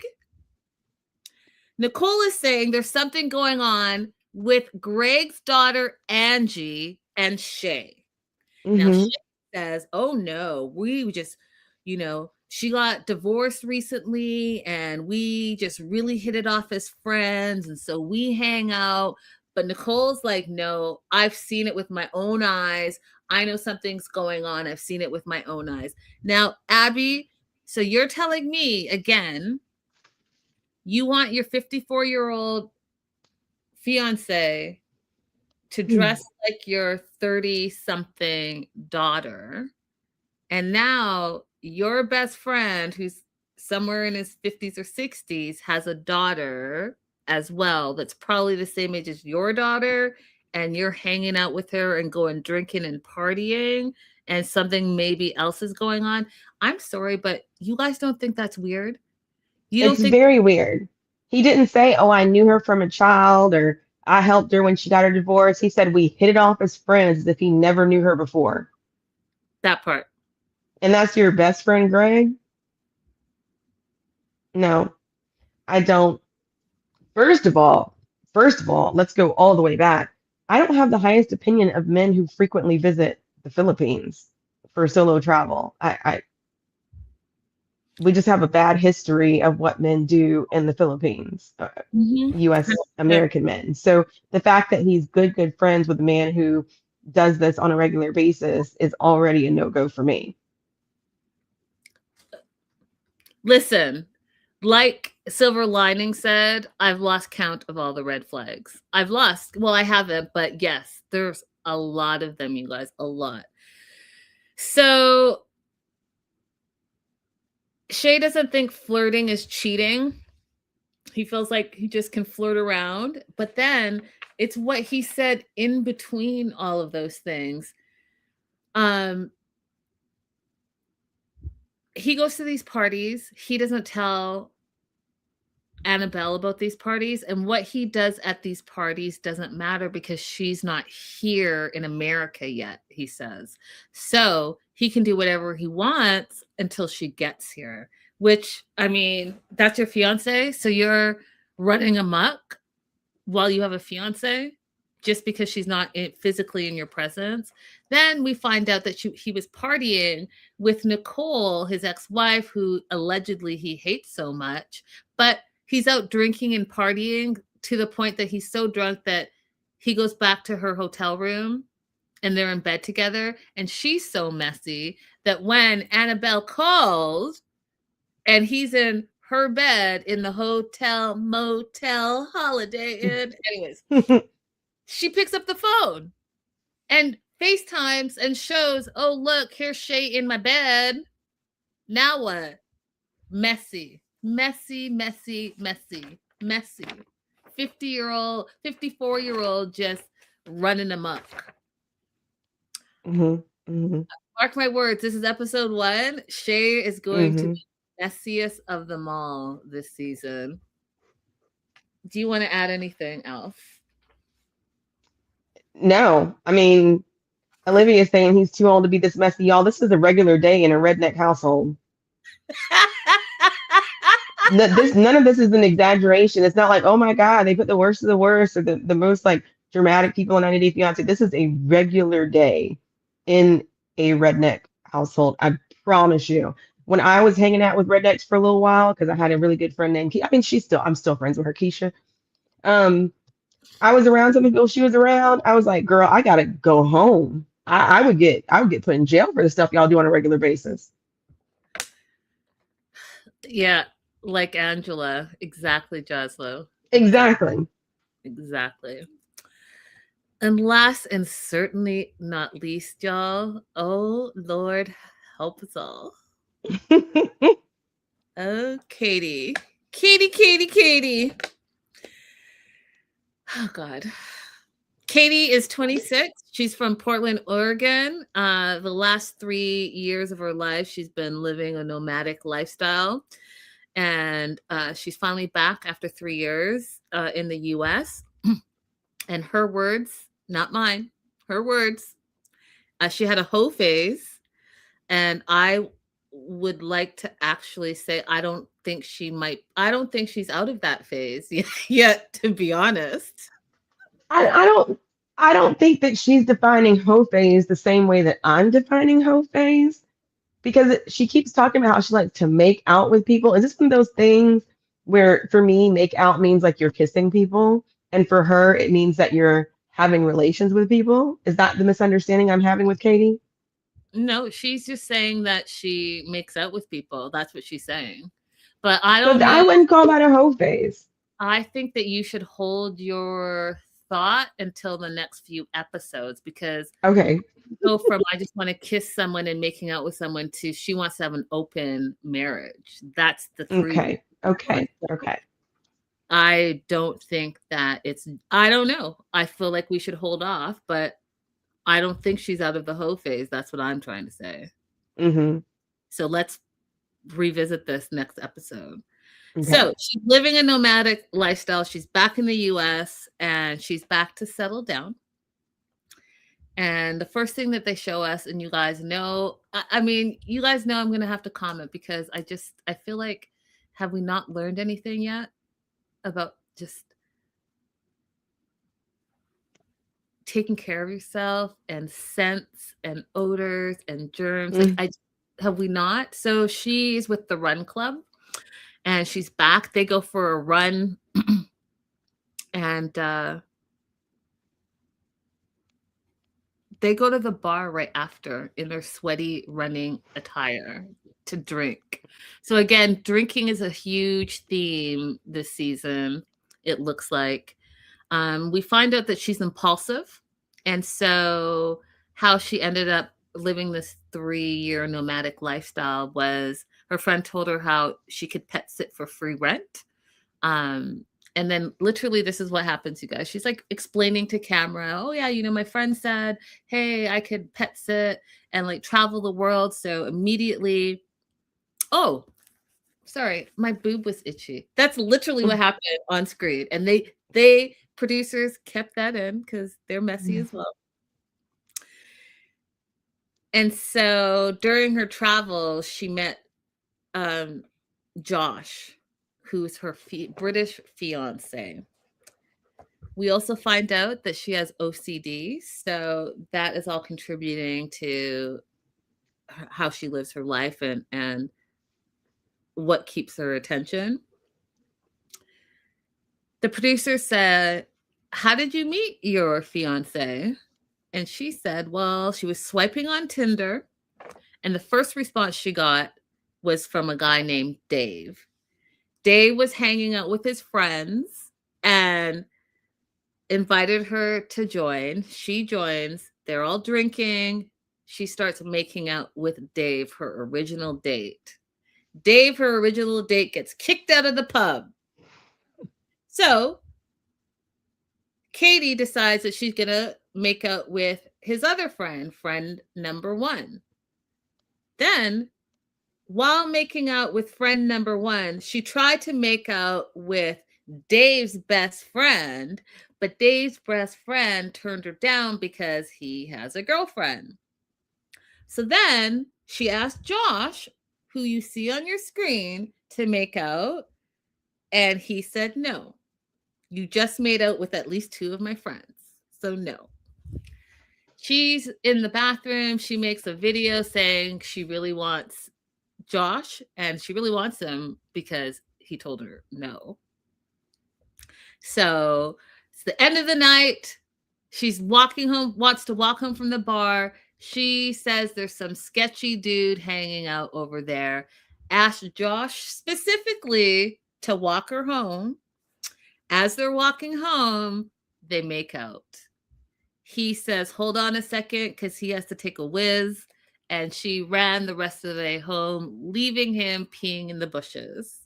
Nicole is saying there's something going on with Greg's daughter, Angie, and Shay. Now, Shay says, oh, no, we just, she got divorced recently, and we just really hit it off as friends, and so we hang out. But Nicole's like, no, I've seen it with my own eyes. I know something's going on. I've seen it with my own eyes. Now, Abbie, so you're telling me, again, you want your 54-year-old fiance to dress like your 30-something daughter. And now your best friend, who's somewhere in his 50s or 60s, has a daughter as well that's probably the same age as your daughter. And you're hanging out with her and going drinking and partying, and something maybe else is going on. I'm sorry, but you guys don't think that's weird? You don't It's think very weird. He didn't say, "Oh, I knew her from a child," or "I helped her when she got her divorce." He said we hit it off as friends as if he never knew her before. that part? And that's your best friend, Greg? No, I don't. First of all, let's go all the way back. I don't have the highest opinion of men who frequently visit the Philippines for solo travel. We just have a bad history of what men do in the Philippines, Mhm. U.S. American men. So the fact that he's good friends with a man who does this on a regular basis is already a no-go for me. Listen, like Silver Lining said, I've lost count of all the red flags. Well, I haven't, but yes, there's a lot of them, you guys, a lot. So Shay doesn't think flirting is cheating. He feels like he just can flirt around, but then it's what he said in between all of those things. He goes to these parties. He doesn't tell Annabelle about these parties, and what he does at these parties doesn't matter because she's not here in America yet, he says. So he can do whatever he wants until she gets here, which, I mean, that's your fiance. So you're running amok while you have a fiance just because she's not physically in your presence. Then we find out that he was partying with Nicole, his ex-wife, who allegedly he hates so much, but he's out drinking and partying to the point that he's so drunk that he goes back to her hotel room and they're in bed together. And she's so messy that when Annabelle calls and he's in her bed in the hotel, motel, Holiday Inn, anyways, she picks up the phone and FaceTimes and shows, oh, look, here's Shay in my bed. Now what? Messy. 50-year-old, 54-year-old just running amok. Mark my words, this is episode 1. Shay is going to be the messiest of them all this season. Do you want to add anything else? No, I mean, Olivia's saying he's too old to be this messy. Y'all, this is a regular day in a redneck household. None of this is an exaggeration. It's not like, oh my God, they put the worst of the worst or the most like dramatic people on 90 Day Fiance. This is a regular day in a redneck household. I promise you. When I was hanging out with rednecks for a little while, because I had a really good friend named I mean, I'm still friends with her, Keisha. I was around some people she was around. I was like, girl, I gotta go home. I would get put in jail for the stuff y'all do on a regular basis. Yeah, like Angela. Exactly, Jaslo. Exactly. And last and certainly not least, y'all, oh Lord, help us all. Oh, Katie. Oh, God. Katie is 26. She's from Portland, Oregon. The last 3 years of her life, she's been living a nomadic lifestyle. And she's finally back after 3 years in the U.S. And her words, not mine, her words, she had a hoe phase. And I would like to actually say, I don't think she's out of that phase yet, to be honest. I don't think that she's defining hoe phase the same way that I'm defining hoe phase, because she keeps talking about how she likes to make out with people. Is this one of those things where for me, make out means like you're kissing people, and for her, it means that you're having relations with people? Is that the misunderstanding I'm having with Katie? No, she's just saying that she makes out with people. That's what she's saying. But I don't know. I wouldn't call that a hoe phase. I think that you should hold your thought until the next few episodes, because Okay. go from I just want to kiss someone and making out with someone to she wants to have an open marriage. That's the three. Okay. Okay. Okay. I don't think that I don't know. I feel like we should hold off, but I don't think she's out of the hoe phase. That's what I'm trying to say. Mm-hmm. So let's revisit this next episode. Okay. So she's living a nomadic lifestyle. She's back in the US and she's back to settle down. And the first thing that they show us, and you guys know, I mean, you guys know I'm going to have to comment because I feel like, have we not learned anything yet about just taking care of yourself and scents and odors and germs? Like, have we not? So she's with the Run Club and she's back. They go for a run and they go to the bar right after in their sweaty running attire to drink. So again, drinking is a huge theme this season, it looks like. We find out that she's impulsive. And so how she ended up living this 3-year nomadic lifestyle was her friend told her how she could pet sit for free rent. And then literally this is what happens, you guys. She's like explaining to camera, oh yeah, my friend said, hey, I could pet sit and like travel the world. So immediately, oh, sorry, my boob was itchy. That's literally what happened on screen. And they producers kept that in because they're messy as well. And so during her travel, she met Josh, who's her British fiance. We also find out that she has OCD, so that is all contributing to how she lives her life and what keeps her attention. The producer said, how did you meet your fiance? And she said, well, she was swiping on Tinder, and the first response she got was from a guy named Dave. Dave was hanging out with his friends and invited her to join. She joins. They're all drinking. She starts making out with Dave, her original date. Dave, her original date, gets kicked out of the pub. So Katie decides that she's going to make out with his other friend number 1. Then, while making out with friend number 1, she tried to make out with Dave's best friend, but Dave's best friend turned her down because he has a girlfriend. So then she asked Josh, who you see on your screen, to make out, and he said no. You just made out with at least 2 of my friends, so no. She's in the bathroom. She makes a video saying she really wants Josh, and she really wants him because he told her no. So it's the end of the night. She's walking home, wants to walk home from the bar. She says there's some sketchy dude hanging out over there. Asked Josh specifically to walk her home. As they're walking home, they make out. He says, hold on a second, because he has to take a whiz. And she ran the rest of the way home, leaving him peeing in the bushes.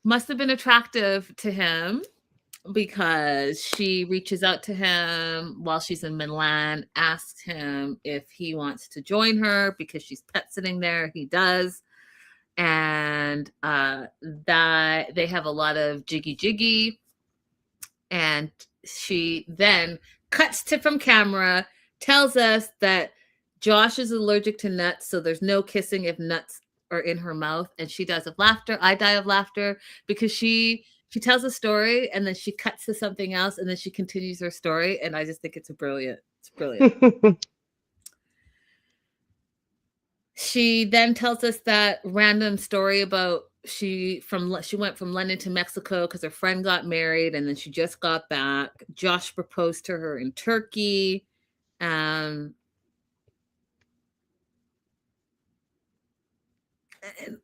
Must have been attractive to him because she reaches out to him while she's in Milan, asks him if he wants to join her because she's pet sitting there. He does. And that they have a lot of jiggy. And she then cuts to from camera, tells us that Josh is allergic to nuts, so there's no kissing if nuts are in her mouth. And she dies of laughter. I die of laughter because she tells a story and then she cuts to something else and then she continues her story. And I just think it's brilliant. It's brilliant. She then tells us that random story about she went from London to Mexico because her friend got married and then she just got back. Josh proposed to her in Turkey. And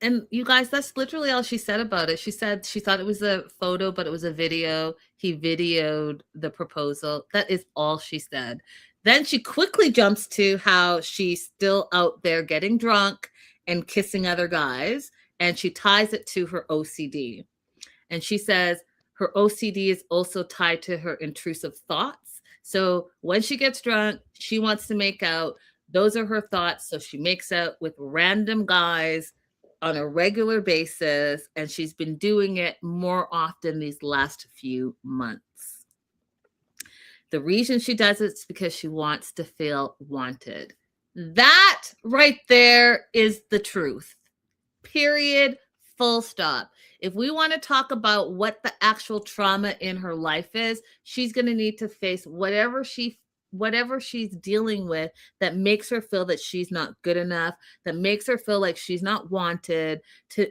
and you guys, that's literally all she said about it. She said she thought it was a photo, but it was a video. He videoed the proposal. That is all she said. Then she quickly jumps to how she's still out there getting drunk and kissing other guys, and she ties it to her OCD. And she says her OCD is also tied to her intrusive thoughts. So when she gets drunk, she wants to make out. Those are her thoughts. So she makes out with random guys on a regular basis. And she's been doing it more often these last few months. The reason she does it is because she wants to feel wanted. That right there is the truth. Period. Full stop. If we want to talk about what the actual trauma in her life is, she's going to need to face whatever she's dealing with that makes her feel that she's not good enough, that makes her feel like she's not wanted,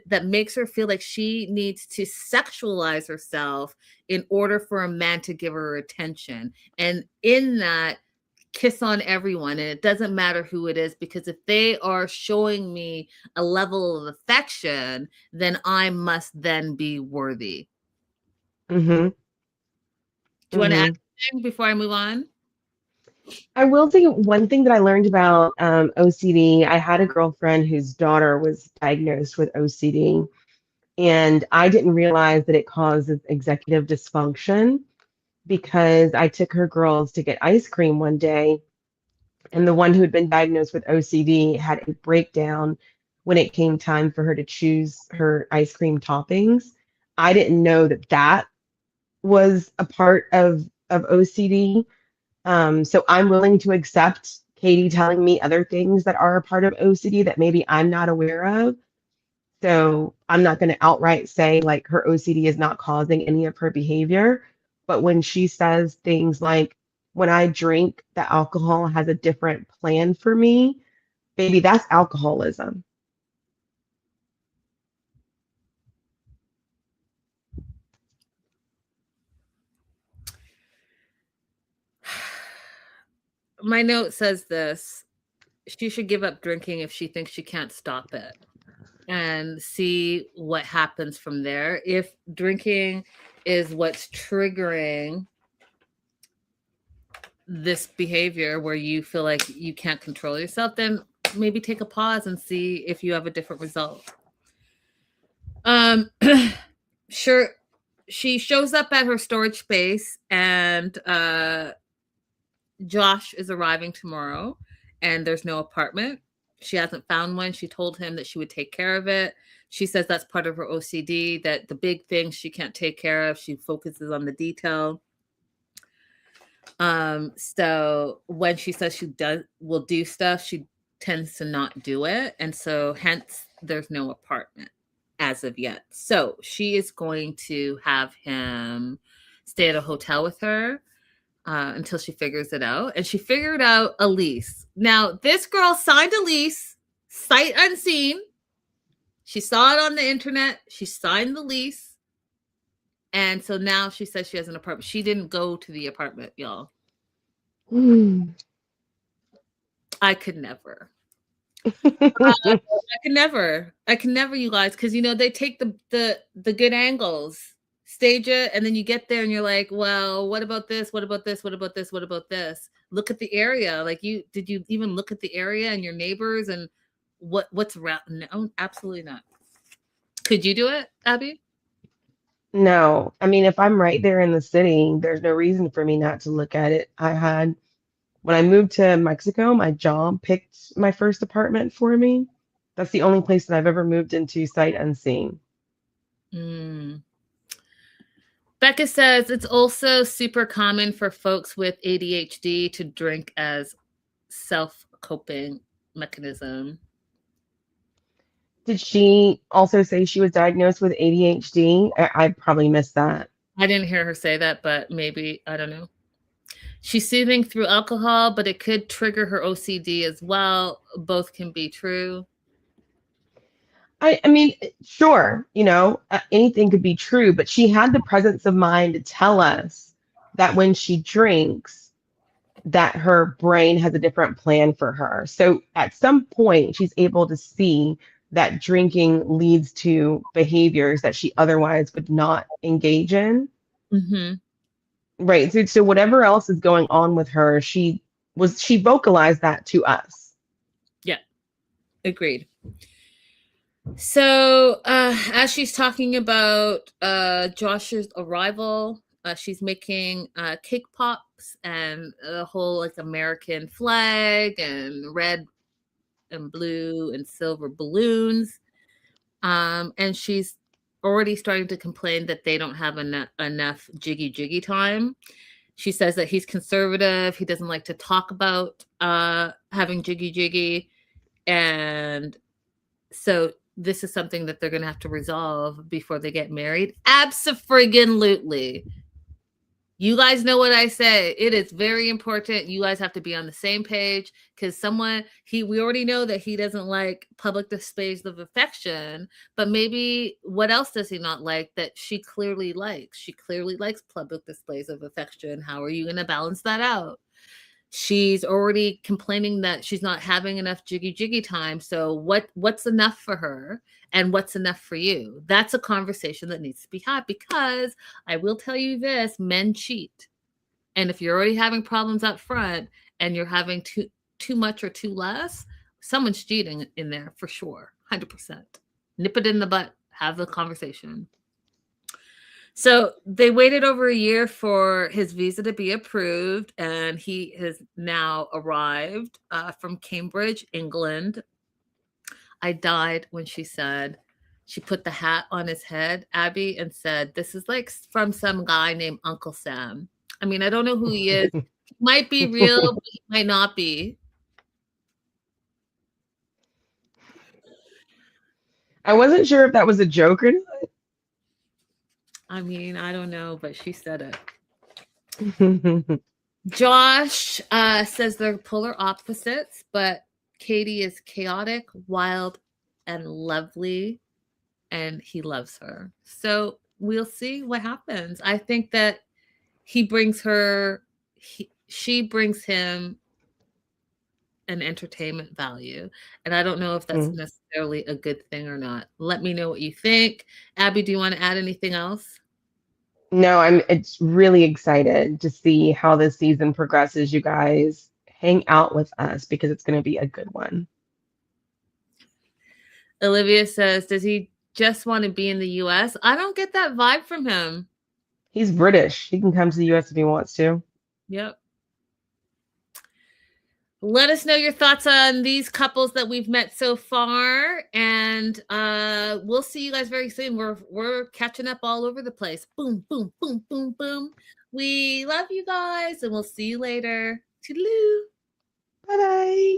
that makes her feel like she needs to sexualize herself in order for a man to give her attention. And in that, kiss on everyone, and it doesn't matter who it is, because if they are showing me a level of affection, then I must then be worthy. Mm-hmm. Do you want to add anything before I move on? I will say one thing that I learned about OCD. I had a girlfriend whose daughter was diagnosed with OCD, and I didn't realize that it causes executive dysfunction because I took her girls to get ice cream one day, and the one who had been diagnosed with OCD had a breakdown when it came time for her to choose her ice cream toppings. I didn't know that that was a part of OCD. So I'm willing to accept Katie telling me other things that are a part of OCD that maybe I'm not aware of. So I'm not going to outright say like her OCD is not causing any of her behavior. But when she says things like, when I drink, the alcohol has a different plan for me, baby, that's alcoholism. My note says this: she should give up drinking if she thinks she can't stop it, and see what happens from there. If drinking is what's triggering this behavior where you feel like you can't control yourself, then maybe take a pause and see if you have a different result. Sure, she shows up at her storage space, and Josh is arriving tomorrow, and there's no apartment. She hasn't found one. She told him that she would take care of it. She says that's part of her OCD, that the big things she can't take care of, she focuses on the detail. So when she says she will do stuff, she tends to not do it. And so hence there's no apartment as of yet. So she is going to have him stay at a hotel with her until she figures it out. And she figured out a lease. Now, this girl signed a lease, sight unseen. She saw it on the internet. She signed the lease. And so now she says she has an apartment. She didn't go to the apartment, y'all. I could never. I can never, you guys, because they take the good angles, stage it, and then you get there and you're like, well, what about this? What about this? What about this? What about this? Look at the area. Like, did you even look at the area and your neighbors and what's around? No, absolutely not. Could you do it, Abbie? No, I mean, if I'm right there in the city, there's no reason for me not to look at it. When I moved to Mexico, my job picked my first apartment for me. That's the only place that I've ever moved into sight unseen. Becca says it's also super common for folks with ADHD to drink as self-coping mechanism. Did she also say she was diagnosed with ADHD? I probably missed that. I didn't hear her say that, but maybe, I don't know. She's soothing through alcohol, but it could trigger her OCD as well. Both can be true. I mean, sure, anything could be true, but she had the presence of mind to tell us that when she drinks, that her brain has a different plan for her. So at some point, she's able to see that drinking leads to behaviors that she otherwise would not engage in. Mm-hmm. Right. So whatever else is going on with her, she vocalized that to us. Yeah, agreed. So as she's talking about Josh's arrival, she's making cake pops and a whole like American flag and red and blue and silver balloons. And she's already starting to complain that they don't have enough jiggy time. She says that he's conservative. He doesn't like to talk about having jiggy. And so this is something that they're going to have to resolve before they get married. Abso-friggin-lutely. You guys know what I say. It is very important. You guys have to be on the same page because we already know that he doesn't like public displays of affection, but maybe what else does he not like that she clearly likes? She clearly likes public displays of affection. How are you going to balance that out? She's already complaining that she's not having enough jiggy time. So what's enough for her and what's enough for you? That's a conversation that needs to be had because I will tell you this, men cheat. And if you're already having problems up front and you're having too much or too less, someone's cheating in there for sure. 100%. Nip it in the butt. Have the conversation. So they waited over a year for his visa to be approved, and he has now arrived from Cambridge, England. I died when she put the hat on his head, Abbie, and said, this is like from some guy named Uncle Sam. I mean, I don't know who he is. He might be real, but he might not be. I wasn't sure if that was a joke or not. I mean, I don't know, but she said it. Josh says they're polar opposites, but Katie is chaotic, wild, and lovely, and he loves her. So we'll see what happens. I think that she brings him an entertainment value, and I don't know if that's necessarily a good thing or not. Let me know what you think. Abbie, do you want to add anything else? No, it's really excited to see how this season progresses. You guys hang out with us because it's going to be a good one. Olivia says, does he just want to be in the US? I don't get that vibe from him. He's British. He can come to the US if he wants to. Yep. Let us know your thoughts on these couples that we've met so far, and we'll see you guys very soon. We're catching up all over the place. Boom, boom, boom, boom, boom. We love you guys, and we'll see you later. Toodaloo. Bye-bye.